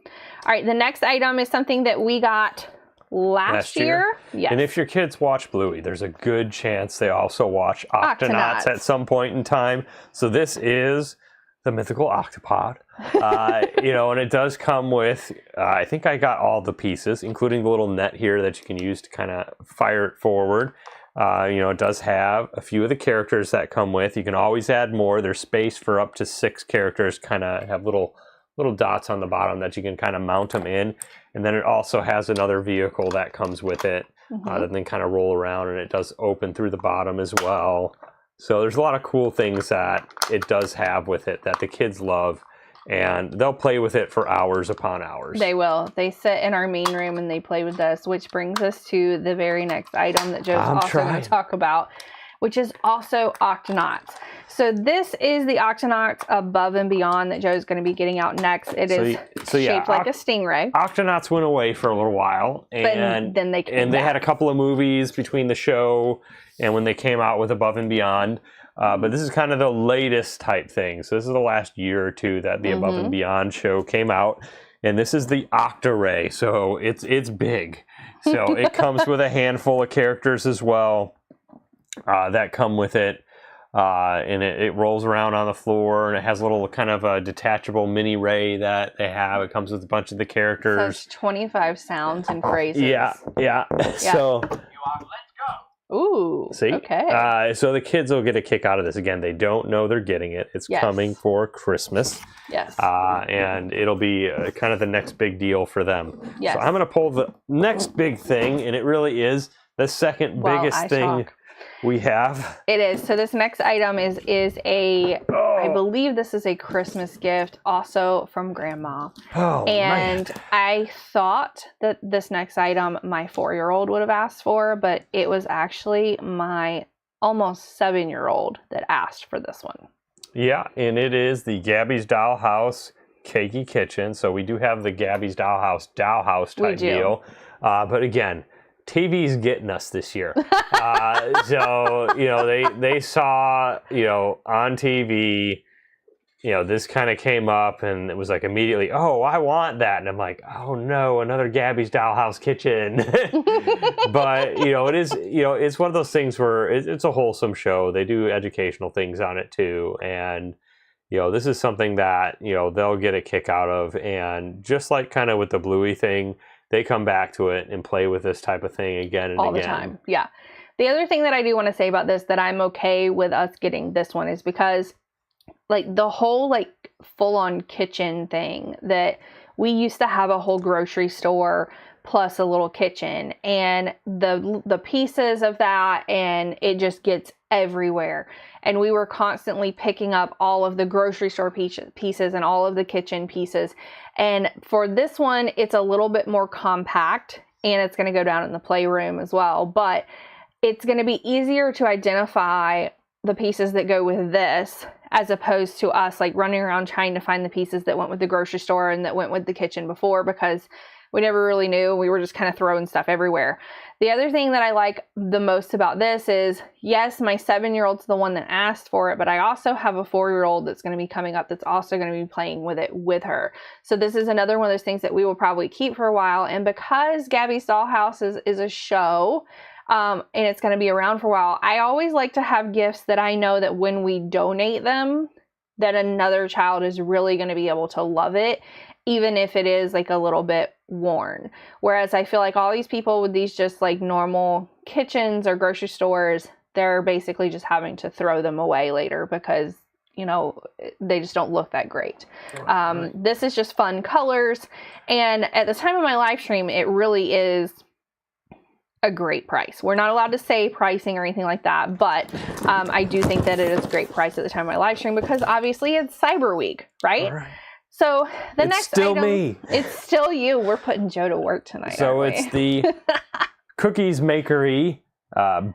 All right, the next item is something that we got last year. Yes. And if your kids watch Bluey, there's a good chance they also watch Octonauts at some point in time. So this is the mythical octopod. And it does come with, I think I got all the pieces, including the little net here that you can use to kind of fire it forward. It does have a few of the characters that come with. You can always add more. There's space for up to 6 characters, kind of have little dots on the bottom that you can kind of mount them in. And then it also has another vehicle that comes with it that then kind of roll around, and it does open through the bottom as well. So there's a lot of cool things that it does have with it that the kids love, and they'll play with it for hours upon hours. They will. They sit in our main room and they play with us, which brings us to the very next item that Joe's also going to talk about, which is also Octonauts. So this is the Octonauts Above and Beyond that Joe's going to be getting out next. It is shaped like a stingray. Octonauts went away for a little while, and then they came back. Had a couple of movies between the show and when they came out with Above and Beyond. But this is kind of the latest type thing. So this is the last year or two that the Above and Beyond show came out. And this is the Octaray. So it's big. So it comes with a handful of characters as well that come with it. and it rolls around on the floor, and it has a little kind of a detachable mini Ray that they have. It comes with a bunch of the characters. Says 25 sounds and phrases. Yeah. So ooh, see, okay. so the kids will get a kick out of this. Again, they don't know they're getting it. It's coming for Christmas. Yes. And it'll be kind of the next big deal for them. Yes. So I'm going to pull the next big thing, and it really is the second biggest thing we have. It is. So this next item is I believe this is a Christmas gift, also from Grandma. Oh, and man. I thought that this next item my 4-year-old would have asked for, but it was actually my almost 7-year-old that asked for this one. Yeah, and it is the Gabby's Dollhouse Cakey Kitchen. So we do have the Gabby's Dollhouse type deal. But again, TV's getting us this year. So, they saw, on TV, this kind of came up, and it was like immediately, oh, I want that. And I'm like, oh no, another Gabby's Dollhouse kitchen. But, it is, it's one of those things where it's a wholesome show. They do educational things on it too. And, this is something that, they'll get a kick out of. And just like kind of with the Bluey thing, they come back to it and play with this type of thing again and all again. the time. Yeah. The other thing that I do want to say about this, that I'm okay with us getting this one, is because like the whole like full-on kitchen thing, that we used to have a whole grocery store plus a little kitchen, and the pieces of that, and it just gets everywhere. And we were constantly picking up all of the grocery store pieces and all of the kitchen pieces. And for this one, it's a little bit more compact, and it's going to go down in the playroom as well. But it's going to be easier to identify the pieces that go with this, as opposed to us like running around trying to find the pieces that went with the grocery store and that went with the kitchen before, because we never really knew. We were just kind of throwing stuff everywhere. The other thing that I like the most about this is, yes, my 7-year-old's the one that asked for it, but I also have a 4-year-old that's going to be coming up that's also going to be playing with it with her. So this is another one of those things that we will probably keep for a while. And because Gabby's Dollhouse is a show, and it's going to be around for a while, I always like to have gifts that I know that when we donate them, that another child is really going to be able to love it, even if it is like a little bit worn. Whereas I feel like all these people with these just like normal kitchens or grocery stores, they're basically just having to throw them away later because, they just don't look that great. This is just fun colors. And at the time of my live stream, it really is a great price. We're not allowed to say pricing or anything like that, but I do think that it is a great price at the time of my live stream, because obviously it's Cyber Week, right? All right. So the next still item, me. It's still you. We're putting Joe to work tonight. So it's the Cookies Makery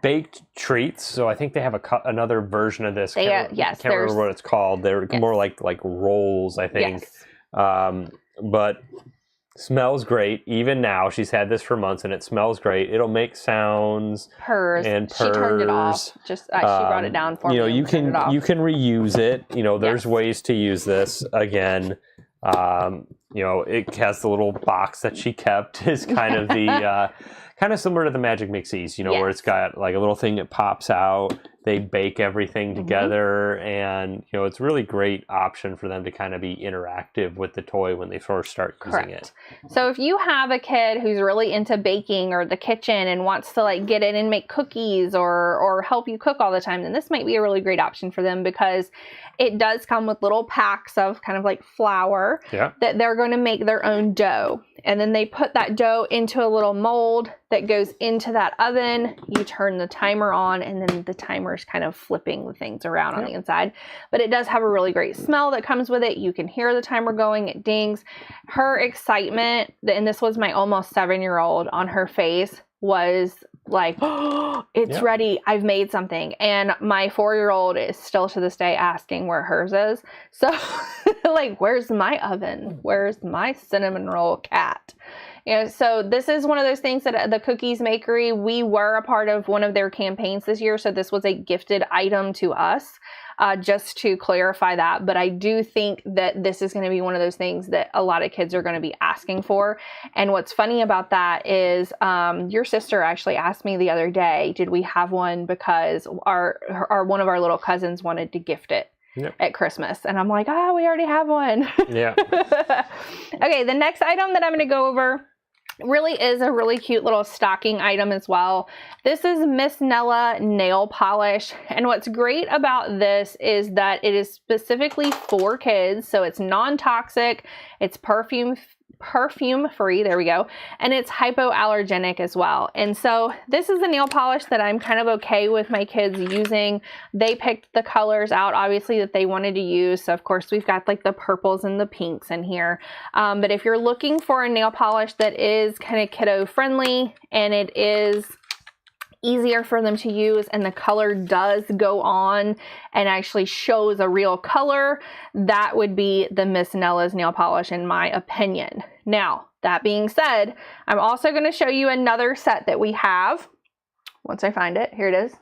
baked treats. So I think they have another version of this. Can't remember what it's called. They're more like rolls, I think. Yes. But smells great. Even now, she's had this for months, and it smells great. It'll make sounds. Purrs. She turned it off. Just she brought it down for me. You can reuse it. There's ways to use this again. It has the little box that she kept. Is kind of the kind of similar to the Magic Mixies. Where it's got like a little thing that pops out. They bake everything together, and it's a really great option for them to kind of be interactive with the toy when they first start using it. So if you have a kid who's really into baking or the kitchen and wants to like get in and make cookies or help you cook all the time, then this might be a really great option for them, because it does come with little packs of kind of like flour that they're going to make their own dough. And then they put that dough into a little mold that goes into that oven. You turn the timer on, and then the timer's kind of flipping the things around on the inside. But it does have a really great smell that comes with it. You can hear the timer going, it dings. Her excitement, and this was my almost 7-year-old, on her face was like, oh, it's ready. I've made something. And my 4-year-old is still to this day asking where hers is. So like, where's my oven? Where's my cinnamon roll cat? So this is one of those things that the Cookies Makery, we were a part of one of their campaigns this year. So this was a gifted item to us, just to clarify that. But I do think that this is going to be one of those things that a lot of kids are going to be asking for. And what's funny about that is your sister actually asked me the other day, did we have one, because one of our little cousins wanted to gift it. Yep. At Christmas. And I'm like, we already have one. Yeah. Okay, the next item that I'm going to go over really is a really cute little stocking item as well. This is Miss Nella nail polish. And what's great about this is that it is specifically for kids. So it's non-toxic, it's perfume free, there we go, and it's hypoallergenic as well. And so this is a nail polish that I'm kind of okay with my kids using. They picked the colors out, obviously, that they wanted to use. So of course we've got like the purples and the pinks in here. But if you're looking for a nail polish that is kind of kiddo friendly and it is easier for them to use and the color does go on and actually shows a real color, that would be the Miss Nella's nail polish in my opinion. Now, that being said, I'm also going to show you another set that we have. Once I find it, here it is,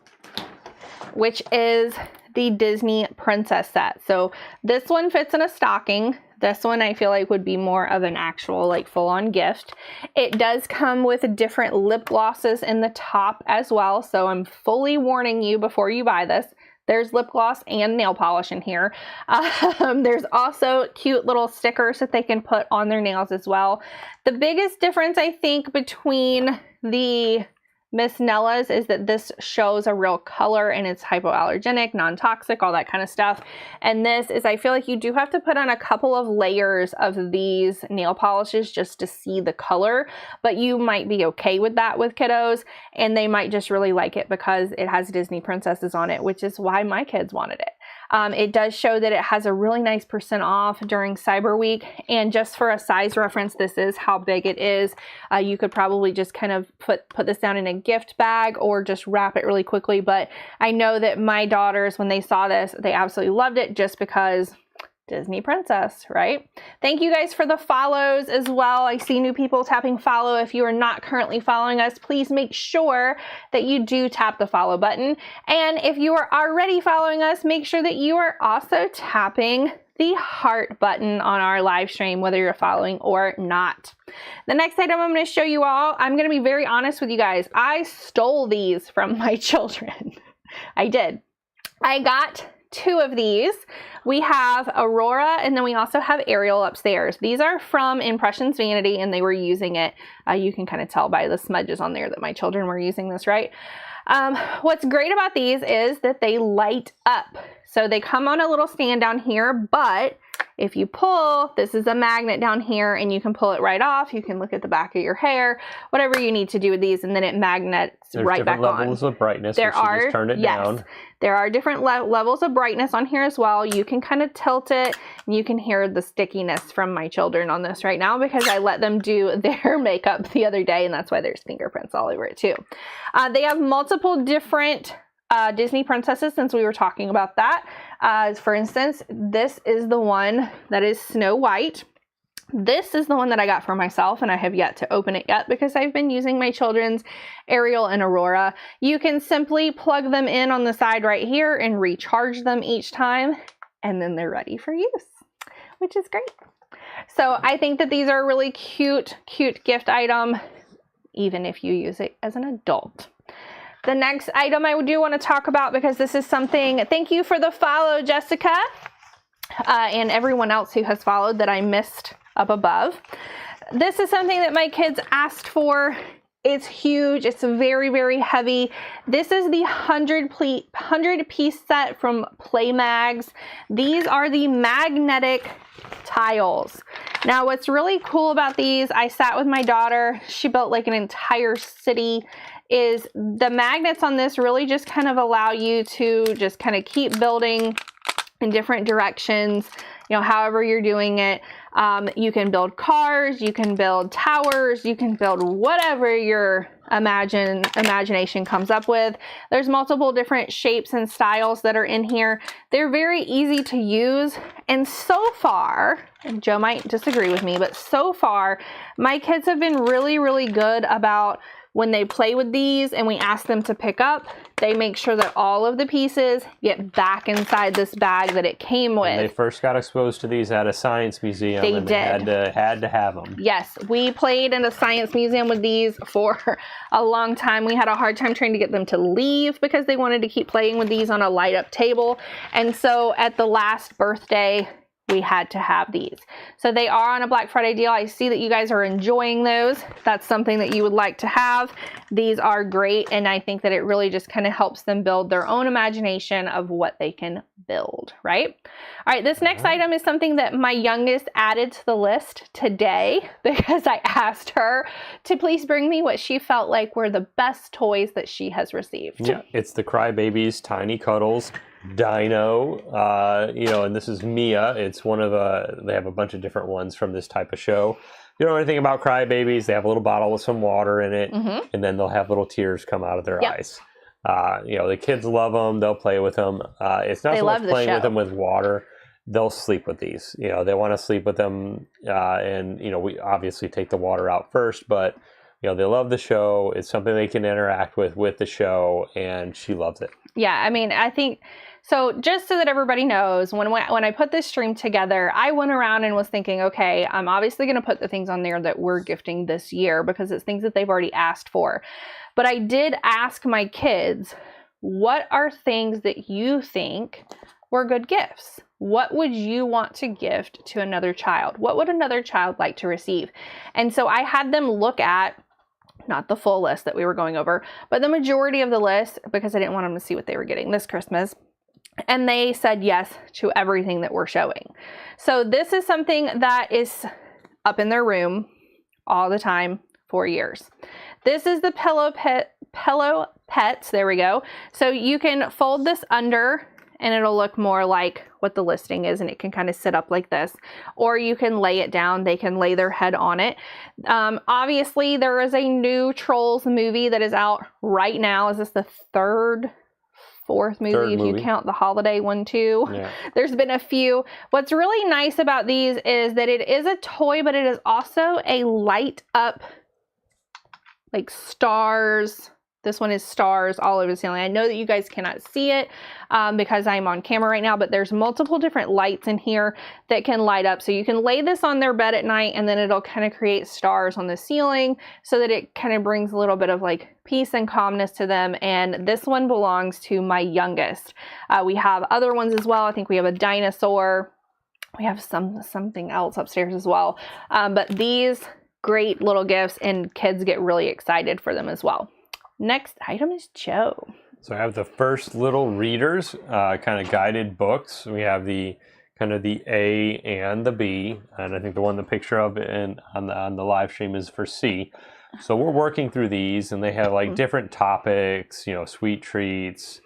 which is the Disney Princess set. So this one fits in a stocking. This one I feel like would be more of an actual like full-on gift. It does come with different lip glosses in the top as well. So I'm fully warning you before you buy this. There's lip gloss and nail polish in here. There's also cute little stickers that they can put on their nails as well. The biggest difference I think between the Miss Nella's is that this shows a real color and it's hypoallergenic, non-toxic, all that kind of stuff. And this is, I feel like you do have to put on a couple of layers of these nail polishes just to see the color, but you might be okay with that with kiddos, and they might just really like it because it has Disney princesses on it, which is why my kids wanted it. It does show that it has a really nice % off during Cyber Week. And just for a size reference, this is how big it is. You could probably just kind of put this down in a gift bag or just wrap it really quickly. But I know that my daughters, when they saw this, they absolutely loved it just because Disney princess, right? Thank you guys for the follows as well. I see new people tapping follow. If you are not currently following us, please make sure that you do tap the follow button. And if you are already following us, make sure that you are also tapping the heart button on our live stream, whether you're following or not. The next item I'm going to show you all, I'm going to be very honest with you guys. I stole these from my children. I did. I got 2 of these. We have Aurora, and then we also have Ariel upstairs. These are from Impressions Vanity, and they were using it. You can kind of tell by the smudges on there that my children were using this, right? What's great about these is that they light up. So they come on a little stand down here, but if you pull, this is a magnet down here and you can pull it right off. You can look at the back of your hair, whatever you need to do with these, and then it magnets right back on. There's different levels of brightness. There are, just turned it down. There are different levels of brightness on here as well. You can kind of tilt it, and you can hear the stickiness from my children on this right now because I let them do their makeup the other day, and that's why there's fingerprints all over it too. They have multiple different Disney princesses, since we were talking about that. For instance, this is the one that is Snow White. This is the one that I got for myself, and I have yet to open it yet because I've been using my children's Ariel and Aurora. You can simply plug them in on the side right here and recharge them each time, and then they're ready for use, which is great. So I think that these are a really cute gift item, even if you use it as an adult. The next item I do want to talk about, because this is something, thank you for the follow, Jessica, and everyone else who has followed that I missed up above. This is something that my kids asked for. It's huge. It's very, very heavy. This is the 100-piece set from Playmags. These are the magnetic tiles. Now, what's really cool about these, I sat with my daughter. She built like an entire city. Is the magnets on this really just kind of allow you to just kind of keep building in different directions, you know, however you're doing it. You can build cars, you can build towers, you can build whatever your imagination comes up with. There's multiple different shapes and styles that are in here. They're very easy to use, and so far, and Joe might disagree with me, but so far my kids have been really, really good about when they play with these and we ask them to pick up, they make sure that all of the pieces get back inside this bag that it came with. When they first got exposed to these at a science museum, they had to have them. Yes, we played in a science museum with these for a long time. We had a hard time trying to get them to leave because they wanted to keep playing with these on a light up table. And so at the last birthday, we had to have these. So they are on a Black Friday deal. I see that you guys are enjoying those. That's something that you would like to have. These are great, and I think that it really just kind of helps them build their own imagination of what they can build, right? All right, this next item is something that my youngest added to the list today because I asked her to please bring me what she felt like were the best toys that she has received. Yeah, it's the Crybabies Tiny Cuddles Dino, and this is Mia. It's one of they have a bunch of different ones from this type of show. If you don't know anything about Crybabies, they have a little bottle with some water in it, and then they'll have little tears come out of their eyes. The kids love them. They'll play with them. It's not so much playing with them with water. They'll sleep with these. They want to sleep with them, and we obviously take the water out first, but they love the show. It's something they can interact with the show, and she loves it. Yeah, I mean, I think, so just so that everybody knows, when I put this stream together, I went around and was thinking, okay, I'm obviously going to put the things on there that we're gifting this year because it's things that they've already asked for. But I did ask my kids, what are things that you think were good gifts? What would you want to gift to another child? What would another child like to receive? And so I had them look at, not the full list that we were going over, but the majority of the list because I didn't want them to see what they were getting this Christmas. And they said yes to everything that we're showing. So this is something that is up in their room all the time for years. This is the Pillow Pets. There we go. So you can fold this under and it'll look more like what the listing is, and it can kind of sit up like this, or you can lay it down. They can lay their head on it. Obviously there is a new Trolls movie that is out right now. Is this the fourth movie if you count the holiday one too? Yeah. There's been a few. What's really nice about these is that it is a toy, but it is also a light up, like stars. This one is stars all over the ceiling. I know that you guys cannot see it because I'm on camera right now, but there's multiple different lights in here that can light up. So you can lay this on their bed at night and then it'll kind of create stars on the ceiling so that it kind of brings a little bit of like peace and calmness to them. And this one belongs to my youngest. We have other ones as well. I think we have a dinosaur. We have something else upstairs as well. But these great little gifts, and kids get really excited for them as well. Next item is Joe. So I have the first little readers, kind of guided books. We have the kind of the A and the B, and I think the one the picture of and on the live stream is for C. So we're working through these, and they have like different topics, sweet treats,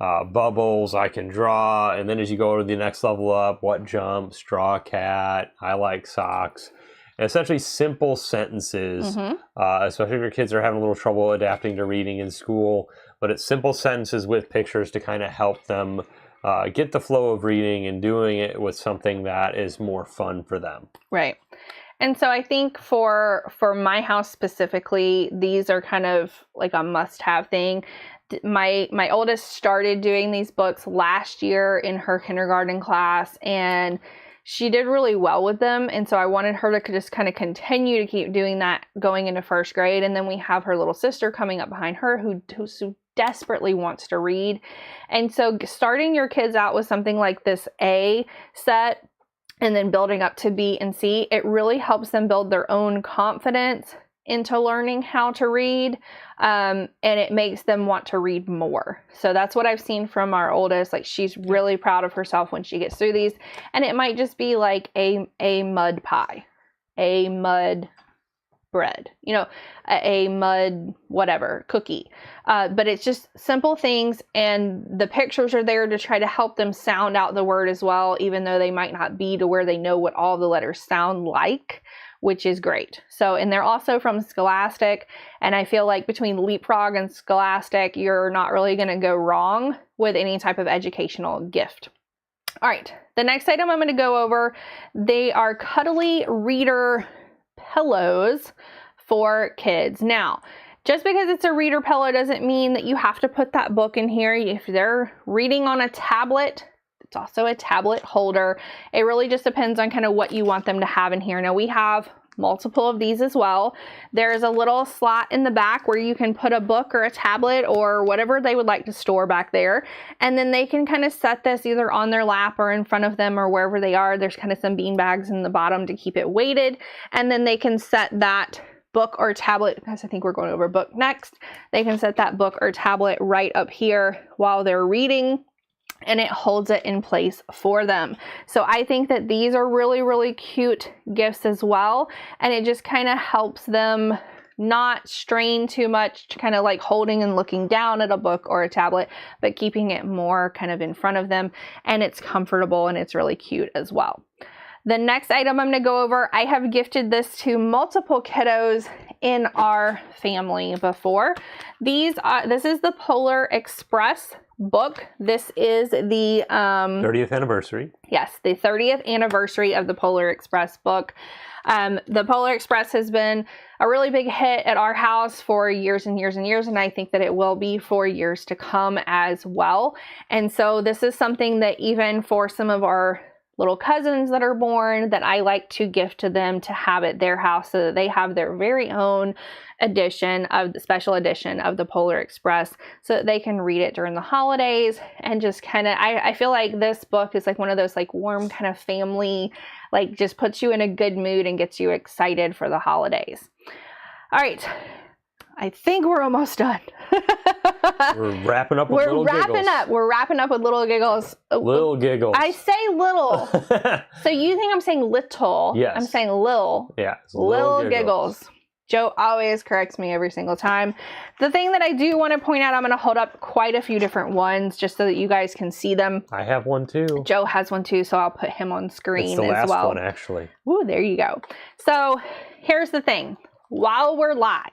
bubbles, I can draw, and then as you go to the next level up, what jump, straw cat, I like socks. Essentially simple sentences, especially if your kids are having a little trouble adapting to reading in school, but it's simple sentences with pictures to kind of help them get the flow of reading and doing it with something that is more fun for them. Right. And so I think for my house specifically, these are kind of like a must-have thing. My oldest started doing these books last year in her kindergarten class, and she did really well with them, and so I wanted her to just kind of continue to keep doing that going into first grade. And then we have her little sister coming up behind her who desperately wants to read. And so starting your kids out with something like this A set and then building up to B and C, it really helps them build their own confidence into learning how to read, and it makes them want to read more. So that's what I've seen from our oldest. Like, she's really proud of herself when she gets through these, and it might just be like a mud pie, a mud bread, a mud whatever cookie, but it's just simple things, and the pictures are there to try to help them sound out the word as well, even though they might not be to where they know what all the letters sound like. which is great. So, and they're also from Scholastic, and I feel like between Leapfrog and Scholastic, you're not really going to go wrong with any type of educational gift. All right, the next item I'm going to go over, they are cuddly reader pillows for kids. Now, just because it's a reader pillow doesn't mean that you have to put that book in here. If they're reading on a tablet, it's also a tablet holder. It really just depends on kind of what you want them to have in here. Now, we have multiple of these as well. There's a little slot in the back where you can put a book or a tablet or whatever they would like to store back there. And then they can kind of set this either on their lap or in front of them or wherever they are. There's kind of some bean bags in the bottom to keep it weighted. And then they can set that book or tablet, because I think we're going over book next. They can set that book or tablet right up here while they're reading, and it holds it in place for them. So I think that these are really, really cute gifts as well. And it just kind of helps them not strain too much, kind of like holding and looking down at a book or a tablet, but keeping it more kind of in front of them. And it's comfortable and it's really cute as well. The next item I'm going to go over, I have gifted this to multiple kiddos in our family before. This is the Polar Express book. This is the 30th anniversary. Yes, the 30th anniversary of the Polar Express book. The Polar Express has been a really big hit at our house for years and years and years, and I think that it will be for years to come as well. And so this is something that even for some of our little cousins that are born, that I like to gift to them to have at their house so that they have their very own edition of the special edition of the Polar Express so that they can read it during the holidays and just kind of, I feel like this book is like one of those like warm kind of family, like just puts you in a good mood and gets you excited for the holidays. All right. I think we're almost done. We're wrapping up with little giggles. We're wrapping up with little giggles. Little giggles. I say little. So you think I'm saying little. Yes. I'm saying lil. Yeah. Little giggles. Joe always corrects me every single time. The thing that I do want to point out, I'm going to hold up quite a few different ones just so that you guys can see them. I have one too. Joe has one too, so I'll put him on screen as well. It's the last one, actually. Ooh, there you go. So here's the thing. While we're live,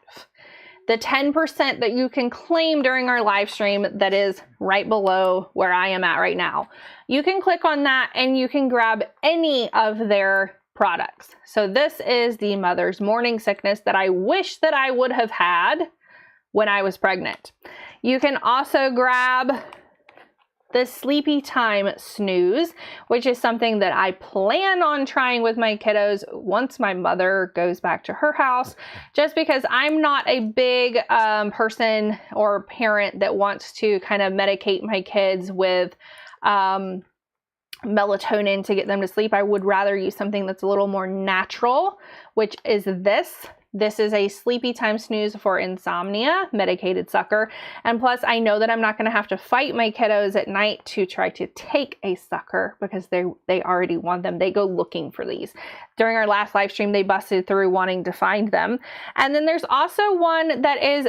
the 10% that you can claim during our live stream that is right below where I am at right now, you can click on that and you can grab any of their products. So this is the Mother's Morning Sickness that I wish that I would have had when I was pregnant. You can also grab the Sleepy Time Snooze, which is something that I plan on trying with my kiddos once my mother goes back to her house, just because I'm not a big person or parent that wants to kind of medicate my kids with melatonin to get them to sleep. I would rather use something that's a little more natural, which is this. This is a Sleepy Time Snooze for insomnia, medicated sucker. And plus, I know that I'm not going to have to fight my kiddos at night to try to take a sucker because they already want them. They go looking for these. During our last live stream, they busted through wanting to find them. And then there's also one that is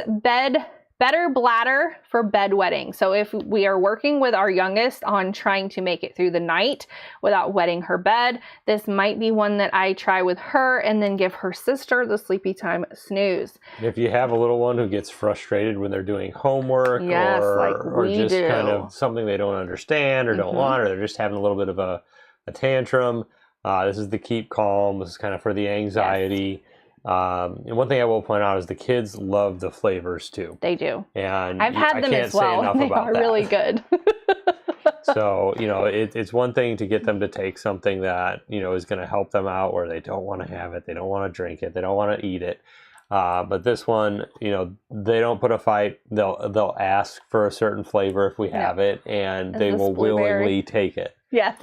Better Bladder for bedwetting. So if we are working with our youngest on trying to make it through the night without wetting her bed, this might be one that I try with her and then give her sister the Sleepy Time Snooze. If you have a little one who gets frustrated when they're doing homework, yes, or just kind of something they don't understand or don't want, or they're just having a little bit of a tantrum, this is the Keep Calm. This is kind of for the anxiety. Yes. And one thing I will point out is the kids love the flavors too. They do. And I've had them as well. They are really good. So, it's one thing to get them to take something that, is going to help them out where they don't want to have it. They don't want to drink it. They don't want to eat it. But this one, they don't put a fight. They'll ask for a certain flavor if we have it, and they will willingly take it. Yes.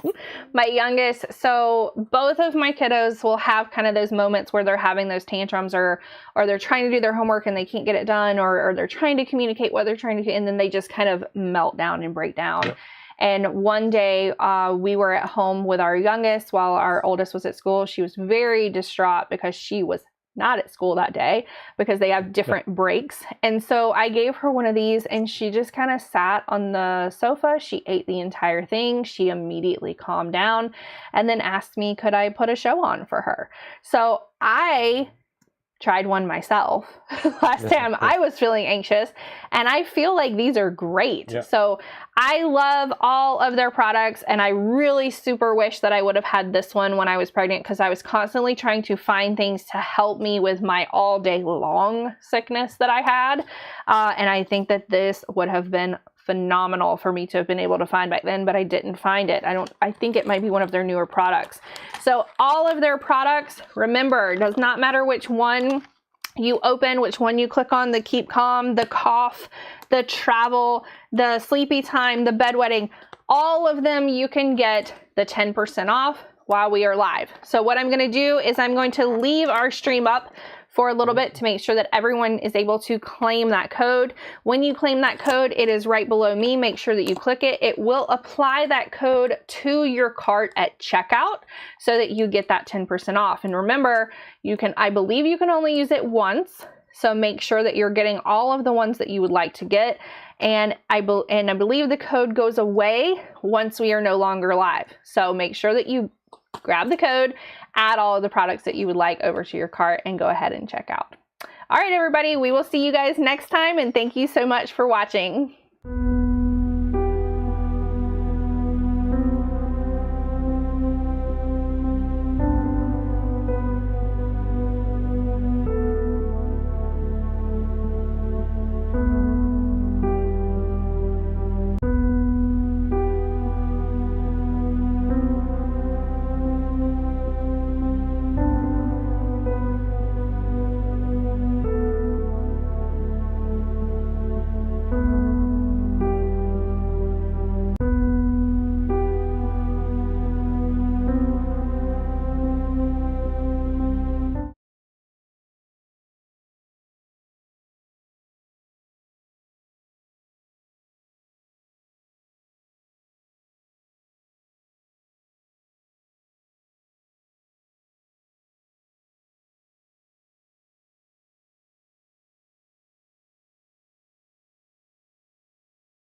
My youngest, so both of my kiddos will have kind of those moments where they're having those tantrums or they're trying to do their homework and they can't get it done, or they're trying to communicate what they're trying to, and then they just kind of melt down and break down. Yep. And one day we were at home with our youngest while our oldest was at school. She was very distraught because she was not at school that day because they have different breaks. And so I gave her one of these and she just kind of sat on the sofa. She ate the entire thing. She immediately calmed down and then asked me, could I put a show on for her? So I tried one myself last time I was feeling anxious, and I feel like these are great. So I love all of their products, and I really super wish that I would have had this one when I was pregnant, because I was constantly trying to find things to help me with my all day long sickness that I had. And I think that this would have been phenomenal for me to have been able to find back then, but I didn't find it. I think it might be one of their newer products. So all of their products, remember, it does not matter which one you open, which one you click on, the keep calm, the cough, the travel, the sleepy time, the bedwetting, all of them you can get the 10% off while we are live. So what I'm going to do is I'm going to leave our stream up for a little bit to make sure that everyone is able to claim that code. When you claim that code, it is right below me. Make sure that you click it. It will apply that code to your cart at checkout so that you get that 10% off. And remember, I believe you can only use it once. So make sure that you're getting all of the ones that you would like to get. And I believe the code goes away once we are no longer live. So make sure that you grab the code, add all of the products that you would like over to your cart, and go ahead and check out. All right, everybody, we will see you guys next time, and thank you so much for watching.